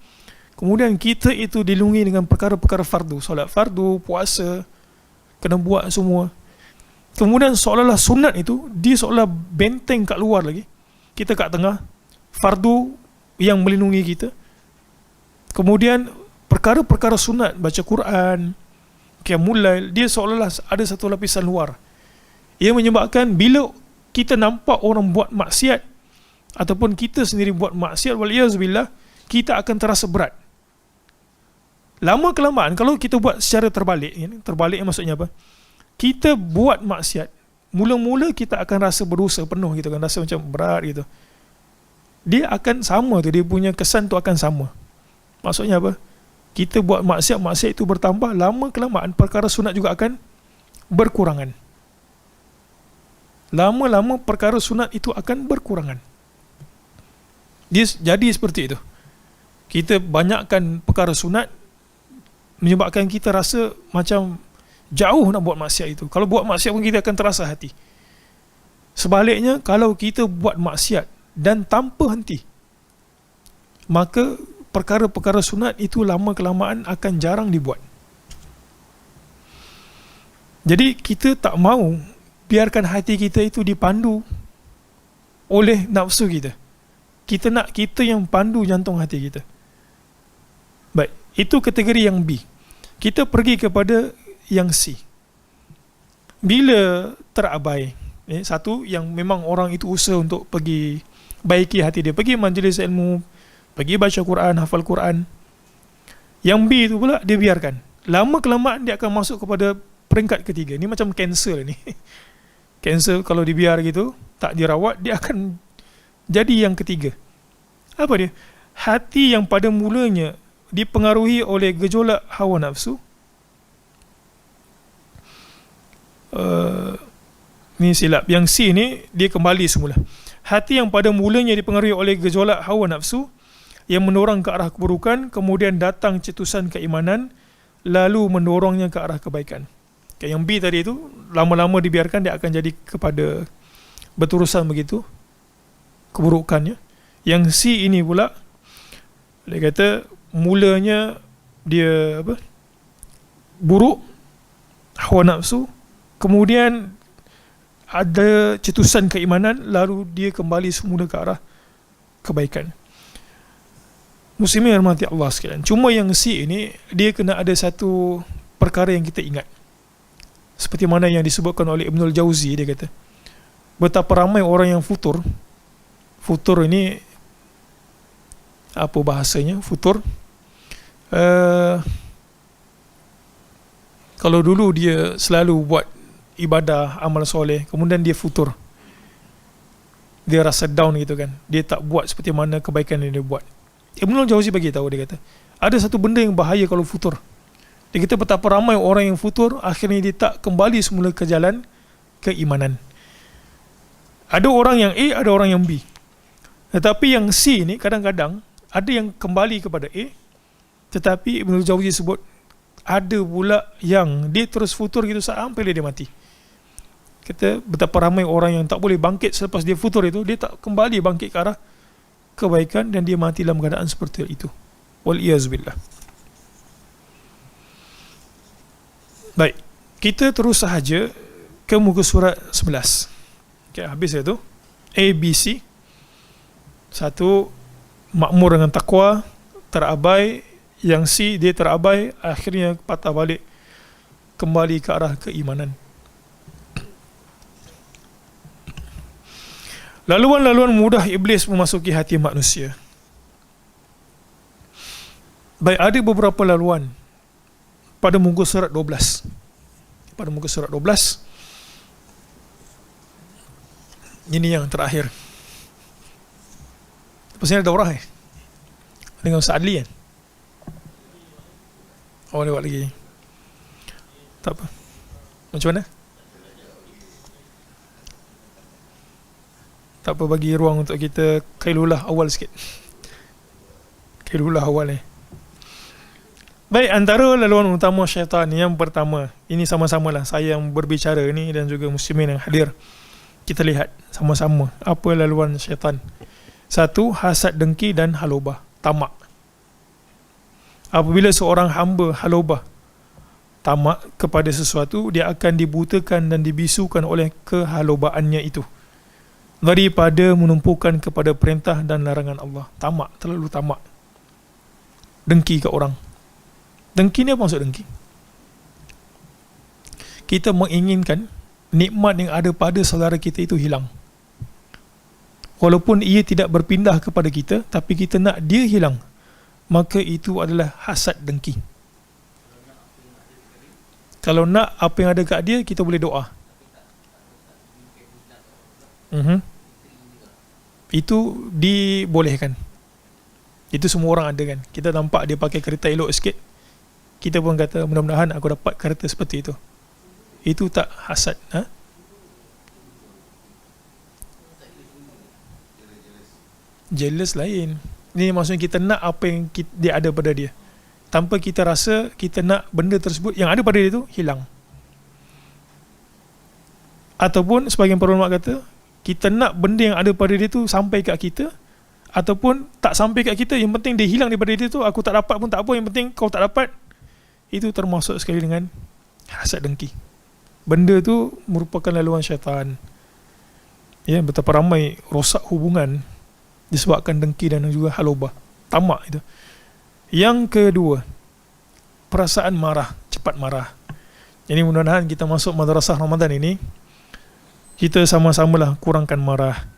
kemudian kita itu dilungi dengan perkara-perkara fardu. Solat fardu, puasa, kena buat semua. Kemudian seolah-olah sunat itu, dia seolah benteng kat luar lagi. Kita kat tengah, fardu yang melindungi kita. Kemudian perkara-perkara sunat, baca Quran, qiyamul lail, dia seolah-olah ada satu lapisan luar. Ia menyebabkan bila kita nampak orang buat maksiat ataupun kita sendiri buat maksiat, waliyazubillah, kita akan terasa berat. Lama kelamaan kalau kita buat secara terbalik, terbalik maksudnya apa? Kita buat maksiat, mula-mula kita akan rasa berdosa penuh gitu kan, rasa macam berat gitu. Dia akan sama tu, dia punya kesan tu akan sama. Maksudnya apa? Kita buat maksiat itu bertambah, lama kelamaan perkara sunat juga akan berkurangan. Lama-lama perkara sunat itu akan berkurangan. Dia jadi seperti itu. Kita banyakkan perkara sunat menyebabkan kita rasa macam jauh nak buat maksiat itu. Kalau buat maksiat pun kita akan terasa hati. Sebaliknya, kalau kita buat maksiat dan tanpa henti, maka perkara-perkara sunat itu lama kelamaan akan jarang dibuat. Jadi kita tak mau biarkan hati kita itu dipandu oleh nafsu kita. Kita nak kita yang pandu jantung hati kita. Baik, itu kategori yang B. Kita pergi kepada yang C. Bila terabai, satu yang memang orang itu usaha untuk pergi baiki hati dia, pergi majlis ilmu, pergi baca Quran, hafal Quran. Yang B tu pula dia biarkan. Lama kelamaan dia akan masuk kepada peringkat ketiga. Ni macam kanser ni. Kanser kalau dibiar gitu, tak dirawat, dia akan jadi yang ketiga. Apa dia? Hati yang pada mulanya dipengaruhi oleh gejolak hawa nafsu. Ni silap. Yang C ni dia kembali semula. Hati yang pada mulanya dipengaruhi oleh gejolak hawa nafsu yang mendorong ke arah keburukan, kemudian datang cetusan keimanan, lalu mendorongnya ke arah kebaikan. Yang B tadi itu, lama-lama dibiarkan dia akan jadi kepada berterusan begitu keburukannya. Yang C ini pula, dia kata mulanya dia buruk, hawa nafsu, kemudian ada cetusan keimanan, lalu dia kembali semula ke arah kebaikan. Muslimin rahmati Allah sekalian. Cuma yang C ini, dia kena ada satu perkara yang kita ingat. Seperti mana yang disebutkan oleh Ibnul Jauzi, dia kata, betapa ramai orang yang futur. Futur ini, apa bahasanya? Futur. Kalau dulu dia selalu buat ibadah, amal soleh, kemudian dia futur. Dia rasa down gitu kan. Dia tak buat seperti mana kebaikan yang dia buat. Ibnul Jauzi bagi tahu, dia kata, ada satu benda yang bahaya kalau futur. Dia kata betapa ramai orang yang futur, akhirnya dia tak kembali semula ke jalan keimanan. Ada orang yang A, ada orang yang B. Tetapi yang C ni kadang-kadang ada yang kembali kepada A, tetapi Ibnul Jauzi sebut ada pula yang dia terus futur gitu sampai dia mati. Kata betapa ramai orang yang tak boleh bangkit selepas dia futur itu, dia tak kembali bangkit ke arah kebaikan dan dia mati dalam keadaan seperti itu. Wal-iyazbillah. Baik, kita terus sahaja ke muka surat 11. Okay, habis itu A, B, C. Satu, makmur dengan takwa, terabai. Yang C, dia terabai, akhirnya patah balik, kembali ke arah keimanan. Laluan-laluan mudah iblis memasuki hati manusia. Baik, ada beberapa laluan pada muka surat 12. Pada muka surat 12, ini yang terakhir. Pasal ada orang dengan Ustaz Adli kan? Oh, lewat lagi. Tak apa. Macam mana? Tak apa, bagi ruang untuk kita kailulah awal sikit. Kailulah awal ni. Baik, antara laluan utama syaitan yang pertama, ini sama-sama lah saya yang berbicara ni dan juga muslimin yang hadir. Kita lihat sama-sama apa laluan syaitan. Satu, hasad, dengki dan halobah, tamak. Apabila seorang hamba halobah, tamak kepada sesuatu, dia akan dibutakan dan dibisukan oleh kehalobaannya itu daripada menumpukan kepada perintah dan larangan Allah. Tamak, terlalu tamak. Dengki ke orang. Dengki ni apa maksud dengki? Kita menginginkan nikmat yang ada pada saudara kita itu hilang. Walaupun ia tidak berpindah kepada kita, tapi kita nak dia hilang, maka itu adalah hasad, dengki. Kalau nak apa yang ada kat dia, kita boleh doa. Itu dibolehkan. Itu semua orang ada kan. Kita nampak dia pakai kereta elok sikit, kita pun kata mudah-mudahan aku dapat kereta seperti itu. Itu tak hasad. Jealous lain. Ini maksudnya kita nak apa yang dia ada pada dia, tanpa kita rasa kita nak benda tersebut yang ada pada dia itu hilang. Ataupun sebagian para ulama kata, kita nak benda yang ada pada dia itu sampai kat kita, ataupun tak sampai kat kita, yang penting dia hilang daripada dia tu, aku tak dapat pun tak apa, yang penting kau tak dapat. Itu termasuk sekali dengan hasad, dengki. Benda tu merupakan laluan syaitan. Ya, betapa ramai rosak hubungan disebabkan dengki dan juga halobah, tamak itu. Yang kedua, perasaan marah, cepat marah. Jadi mudah-mudahan kita masuk madrasah Ramadan ini, kita sama-samalah kurangkan marah.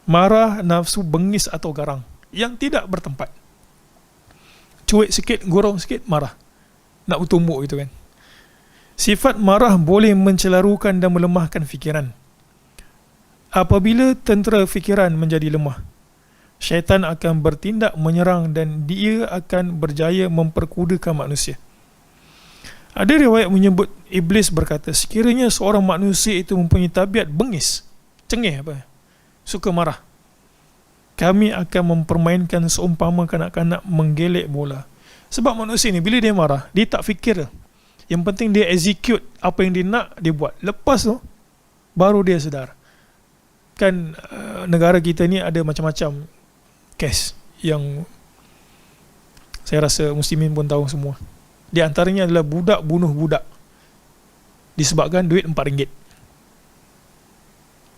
Marah, nafsu, bengis atau garang, yang tidak bertempat. Cuek sikit, gorong sikit, marah. Nak bertumbuk gitu kan. Sifat marah boleh mencelarukan dan melemahkan fikiran. Apabila tentera fikiran menjadi lemah, syaitan akan bertindak menyerang dan dia akan berjaya memperkudakan manusia. Ada riwayat menyebut Iblis berkata, sekiranya seorang manusia itu mempunyai tabiat bengis, cengih suka marah, kami akan mempermainkan seumpama kanak-kanak menggelek bola. Sebab manusia ni bila dia marah, dia tak fikir. Yang penting dia execute apa yang dia nak, dia buat. Lepas tu baru dia sedar. Kan negara kita ni ada macam-macam kes yang saya rasa muslimin pun tahu semua. Di antaranya adalah budak bunuh budak disebabkan duit RM4.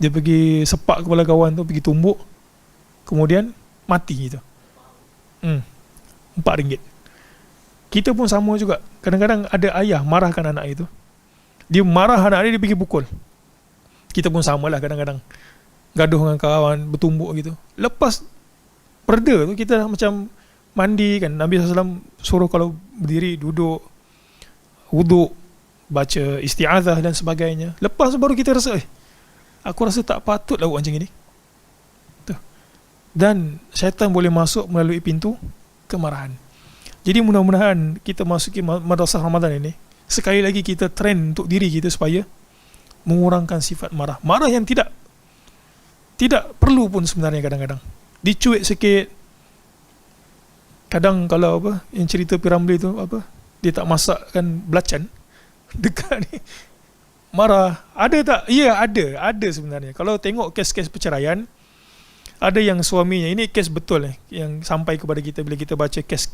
Dia pergi sepak kepala kawan tu, pergi tumbuk, kemudian mati gitu. RM4. Kita pun sama juga. Kadang-kadang ada ayah marahkan anak itu, dia marah anak dia pergi pukul. Kita pun samalah kadang-kadang gaduh dengan kawan, bertumbuk gitu. Lepas perda tu kita macam mandi kan. Nabi SAW suruh kalau berdiri, duduk, wuduk, baca isti'adzah dan sebagainya. Lepas baru kita rasa, aku rasa tak patut lah buat macam ini. Tuh. Dan syaitan boleh masuk melalui pintu kemarahan. Jadi mudah-mudahan kita masuki madrasah Ramadan ini, sekali lagi kita train untuk diri kita supaya mengurangkan sifat marah. Marah yang tidak perlu pun sebenarnya kadang-kadang. Dicuek sikit. Kadang kalau yang cerita Piramli tu dia tak masakkan belacan dekat ni, marah. Ada tak? Ya, ada sebenarnya. Kalau tengok kes-kes perceraian, ada yang suaminya, ini kes betul yang sampai kepada kita bila kita baca kes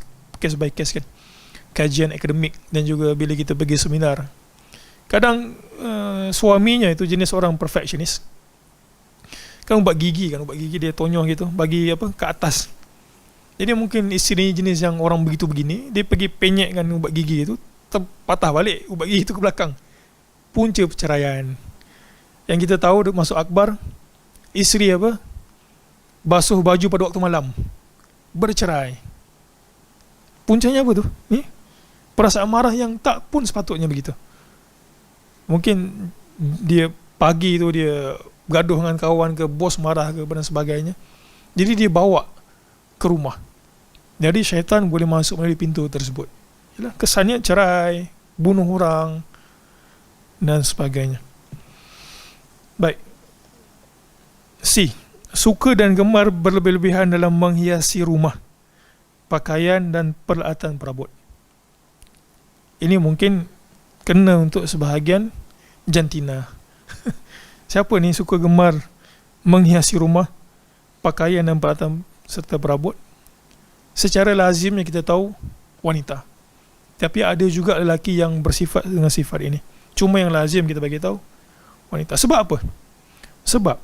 by kes kan, kajian akademik, dan juga bila kita pergi seminar. Kadang suaminya itu jenis orang perfectionist. Kan ubat gigi dia tonyoh gitu, bagi ke atas. Jadi mungkin isteri jenis yang orang begitu begini, dia pergi penyekkan ubat gigi itu, terpatah balik ubat gigi itu ke belakang. Punca perceraian. Yang kita tahu masuk akhbar, isteri basuh baju pada waktu malam, bercerai. Puncanya apa tu? Perasaan marah yang tak pun sepatutnya begitu. Mungkin dia pagi tu dia gaduh dengan kawan ke, bos marah ke dan sebagainya. Jadi dia bawa ke rumah. Jadi syaitan boleh masuk melalui pintu tersebut. Yalah, kesannya cerai, bunuh orang dan sebagainya. Baik. C. Suka dan gemar berlebih-lebihan dalam menghiasi rumah, pakaian dan peralatan perabot. Ini mungkin kena untuk sebahagian jantina. Siapa ni suka gemar menghiasi rumah, pakaian dan peralatan serta perabot? Secara lazimnya kita tahu wanita. Tapi ada juga lelaki yang bersifat dengan sifat ini. Cuma yang lazim kita bagi tahu wanita. Sebab apa? Sebab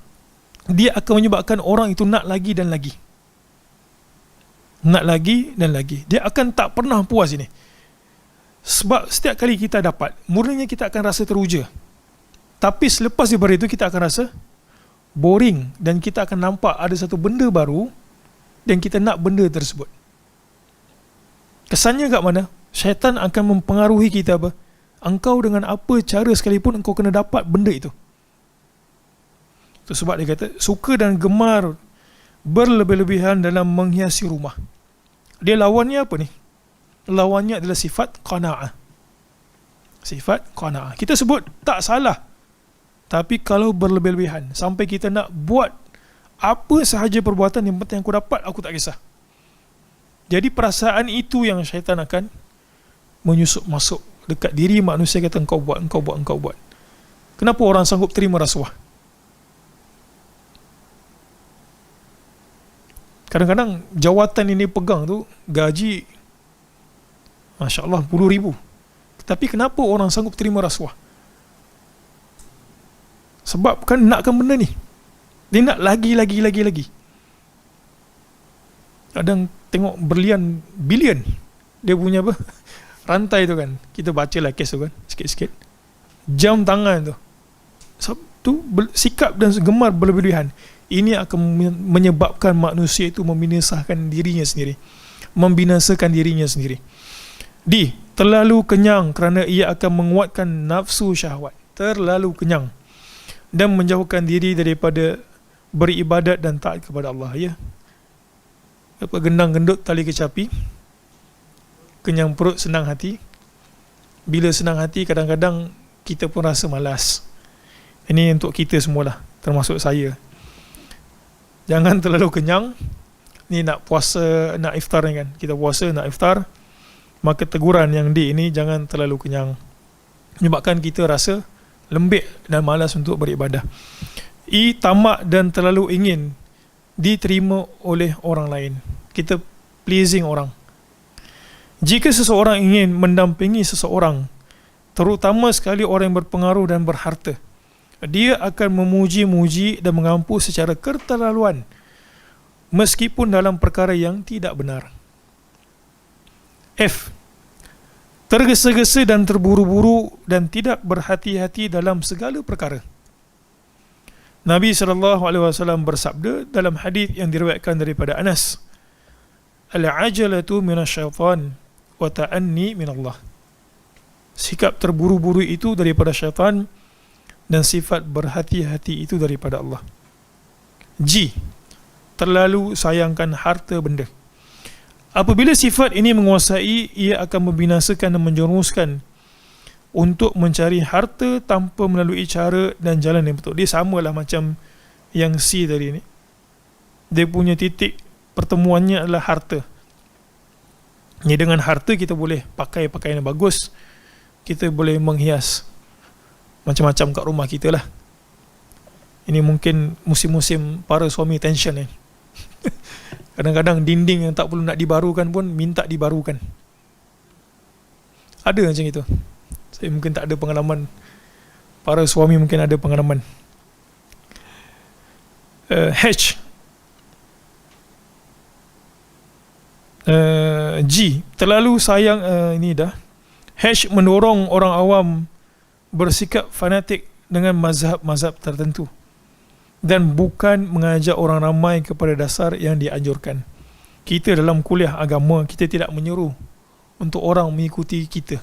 dia akan menyebabkan orang itu nak lagi dan lagi. Nak lagi dan lagi. Dia akan tak pernah puas ini. Sebab setiap kali kita dapat, murninya kita akan rasa teruja. Tapi selepas daripada itu kita akan rasa boring, dan kita akan nampak ada satu benda baru dan kita nak benda tersebut. Kesannya kat mana? Syaitan akan mempengaruhi kita engkau dengan apa cara sekalipun engkau kena dapat benda itu. Itu sebab dia kata suka dan gemar berlebih-lebihan dalam menghiasi rumah. Dia lawannya apa ni? Lawannya adalah sifat qanaah. Sifat qanaah. Kita sebut tak salah. Tapi kalau berlebih-lebihan sampai kita nak buat apa sahaja perbuatan, yang penting aku dapat, aku tak kisah. Jadi perasaan itu yang syaitan akan menyusup masuk dekat diri manusia, kata engkau buat. Kenapa orang sanggup terima rasuah? Kadang-kadang jawatan ini pegang tu gaji Masya Allah 10,000. Tapi kenapa orang sanggup terima rasuah? Sebab kan nakkan benda ni. Dia nak lagi. Kadang tengok berlian, bilion dia punya rantai tu kan. Kita bacalah kes tu kan sikit-sikit. Jam tangan tu tu sikap dan gemar berlebihan, ini akan menyebabkan manusia itu membinasakan dirinya sendiri, membinasakan dirinya sendiri. Terlalu kenyang kerana ia akan menguatkan nafsu syahwat, terlalu kenyang, dan menjauhkan diri daripada beribadat dan taat kepada Allah. Ya, apa gendang gendut tali kecapi, kenyang perut senang hati. Bila senang hati, kadang-kadang kita pun rasa malas. Ini untuk kita semualah, termasuk saya. Jangan terlalu kenyang. Ni nak puasa, nak iftar ni kan, kita puasa nak iftar, maka teguran yang ini jangan terlalu kenyang, menyebabkan kita rasa lembik dan malas untuk beribadah. Tamak dan terlalu ingin diterima oleh orang lain, kita pleasing orang. Jika seseorang ingin mendampingi seseorang, terutama sekali orang yang berpengaruh dan berharta, dia akan memuji-muji dan mengampu secara keterlaluan, meskipun dalam perkara yang tidak benar. Tergesa-gesa dan terburu-buru dan tidak berhati-hati dalam segala perkara. Nabi SAW bersabda dalam hadis yang diriwayatkan daripada Anas, "Al-ajalatu minasyaitan wa ta'anni minallah." Sikap terburu-buru itu daripada syaitan, dan sifat berhati-hati itu daripada Allah. Terlalu sayangkan harta benda. Apabila sifat ini menguasai, ia akan membinasakan dan menjerumuskan untuk mencari harta tanpa melalui cara dan jalan yang betul. Dia samalah macam yang C tadi ni. Dia punya titik pertemuannya adalah harta. Ya, dengan harta kita boleh pakai pakaian yang bagus, kita boleh menghias macam-macam kat rumah kita lah. Ini mungkin musim-musim para suami tension ni. Kadang-kadang dinding yang tak perlu nak dibarukan pun minta dibarukan. Ada macam itu. Saya mungkin tak ada pengalaman. Para suami mungkin ada pengalaman. Terlalu sayang, ini dah. Mendorong orang awam bersikap fanatik dengan mazhab-mazhab tertentu, dan bukan mengajak orang ramai kepada dasar yang dianjurkan. Kita dalam kuliah agama, kita tidak menyuruh untuk orang mengikuti kita.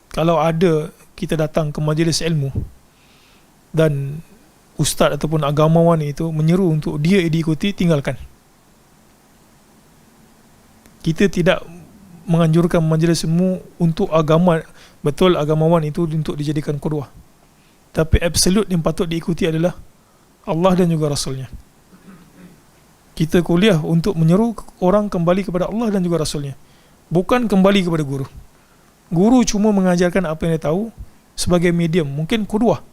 Kalau ada, kita datang ke majlis ilmu dan ustaz ataupun agamawan itu menyeru untuk dia diikuti, tinggalkan. Kita tidak menganjurkan majlis ilmu untuk agama, betul agamawan itu untuk dijadikan qudwah, tapi absolut yang patut diikuti adalah Allah dan juga Rasulnya. Kita kuliah untuk menyeru orang kembali kepada Allah dan juga Rasulnya, bukan kembali kepada guru. Guru cuma mengajarkan apa yang dia tahu sebagai medium, mungkin qudwah.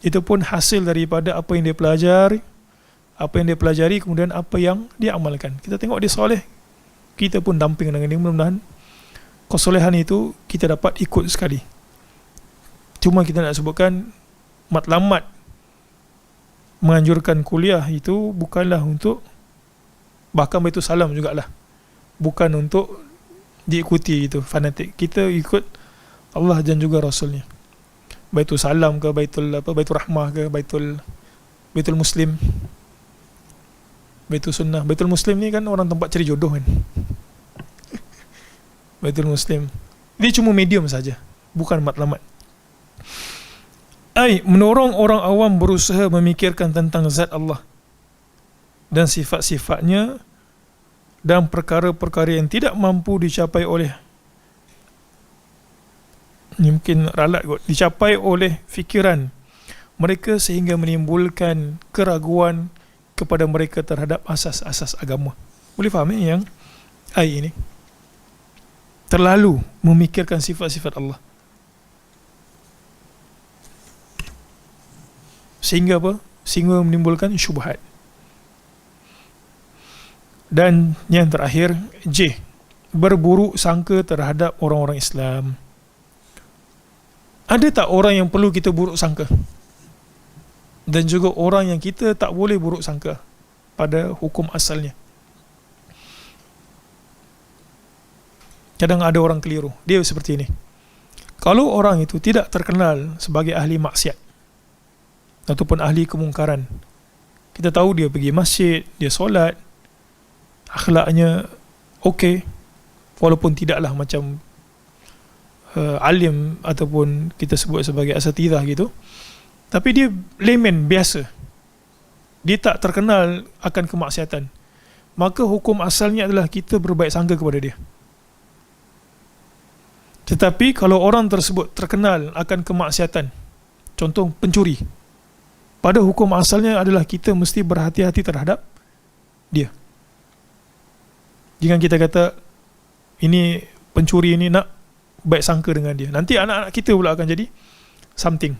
Itu pun hasil daripada apa yang dia pelajari, kemudian apa yang dia amalkan. Kita tengok dia soleh, kita pun damping dengan dia. Mudah-mudahan kesolehan itu kita dapat ikut sekali. Cuma kita nak sebutkan matlamat menganjurkan kuliah itu bukanlah untuk, bahkan Baitul Salam jugalah, bukan untuk diikuti itu fanatik. Kita ikut Allah dan juga Rasulnya. Baitul Salam ke Baitul Rahmah ke Baitul Muslim, Baitul Sunnah. Baitul Muslim ni kan orang tempat cari jodoh kan. Baitul Muslim dia cuma medium saja, bukan matlamat. Menorong orang awam berusaha memikirkan tentang zat Allah dan sifat-sifatnya dan perkara-perkara yang tidak mampu dicapai oleh, ini mungkin ralat kot, dicapai oleh fikiran mereka, sehingga menimbulkan keraguan kepada mereka terhadap asas-asas agama. Boleh faham yang ini? Terlalu memikirkan sifat-sifat Allah, sehingga apa? Sehingga menimbulkan syubhat. Dan yang terakhir, berburuk sangka terhadap orang-orang Islam. Ada tak orang yang perlu kita buruk sangka? Dan juga orang yang kita tak boleh buruk sangka pada hukum asalnya. Kadang ada orang keliru, dia seperti ini. Kalau orang itu tidak terkenal sebagai ahli maksiat, ataupun ahli kemungkaran. Kita tahu dia pergi masjid, dia solat, akhlaknya okey, walaupun tidaklah macam alim ataupun kita sebut sebagai asatidah gitu, tapi dia layman biasa, dia tak terkenal akan kemaksiatan, maka hukum asalnya adalah kita berbaik sangka kepada dia. Tetapi kalau orang tersebut terkenal akan kemaksiatan, contoh pencuri, pada hukum asalnya adalah kita mesti berhati-hati terhadap dia. Jangan kita kata ini pencuri ini, nak baik sangka dengan dia, nanti anak-anak kita pula akan jadi something,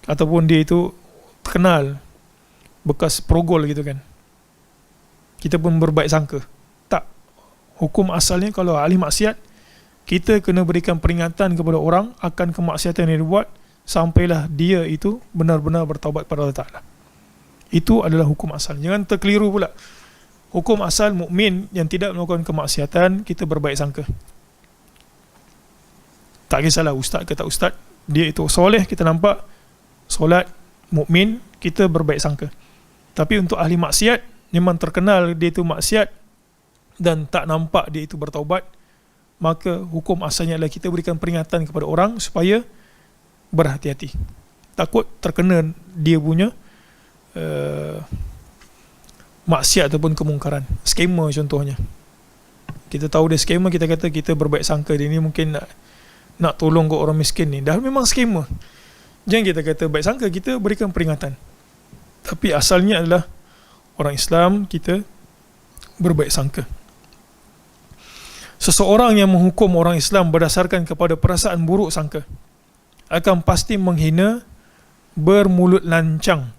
ataupun dia itu terkenal bekas perogol gitu kan, kita pun berbaik sangka. Tak, hukum asalnya kalau ahli maksiat, kita kena berikan peringatan kepada orang akan kemaksiatan yang dibuat sampailah dia itu benar-benar bertaubat kepada Allah Ta'ala. Itu adalah hukum asal. Jangan terkeliru pula. Hukum asal mukmin yang tidak melakukan kemaksiatan, kita berbaik sangka. Tak kisahlah ustaz ke tak ustaz, dia itu soleh, kita nampak solat, mukmin, kita berbaik sangka. Tapi untuk ahli maksiat, memang terkenal dia itu maksiat dan tak nampak dia itu bertaubat, maka hukum asalnya adalah kita berikan peringatan kepada orang supaya berhati-hati, takut terkena dia punya maksiat ataupun kemungkaran. Scammer contohnya, kita tahu dia scammer, kita kata kita berbaik sangka dia ni mungkin nak tolong ke orang miskin ni, dah memang scammer. Jangan kita kata baik sangka, kita berikan peringatan. Tapi asalnya adalah orang Islam, kita berbaik sangka. Seseorang yang menghukum orang Islam berdasarkan kepada perasaan buruk sangka akan pasti menghina, bermulut lancang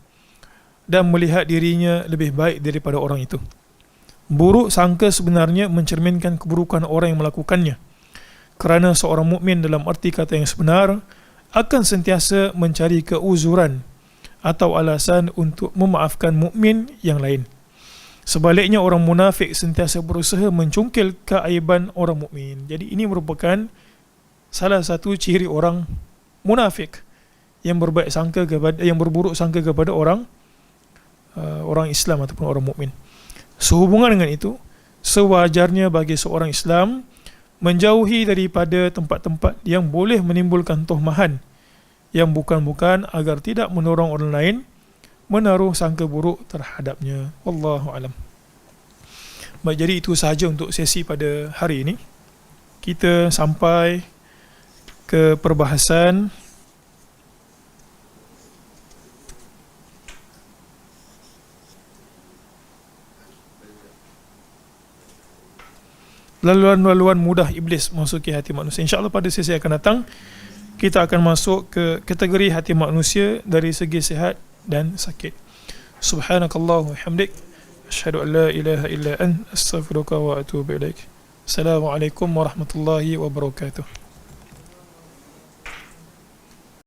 dan melihat dirinya lebih baik daripada orang itu. Buruk sangka sebenarnya mencerminkan keburukan orang yang melakukannya, kerana seorang mukmin dalam arti kata yang sebenar akan sentiasa mencari keuzuran atau alasan untuk memaafkan mukmin yang lain. Sebaliknya, orang munafik sentiasa berusaha mencungkil keaiban orang mukmin. Jadi ini merupakan salah satu ciri orang munafik yang berbaik sangka kepada, yang berburuk sangka kepada orang Islam ataupun orang mukmin. Sehubungan dengan itu, sewajarnya bagi seorang Islam menjauhi daripada tempat-tempat yang boleh menimbulkan tuhmahan yang bukan-bukan, agar tidak mendorong orang lain menaruh sangka buruk terhadapnya. Wallahu alam. Baik, jadi itu sahaja untuk sesi pada hari ini. Kita sampai ke perbahasan laluan-laluan mudah iblis memasuki hati manusia. InsyaAllah pada sesi akan datang kita akan masuk ke kategori hati manusia dari segi sihat dan sakit. Subhanakallah wa hamdik, asyhadu an la ilaha illa ant, astaghfiruka wa atubu ilaik. Assalamualaikum warahmatullahi wabarakatuh.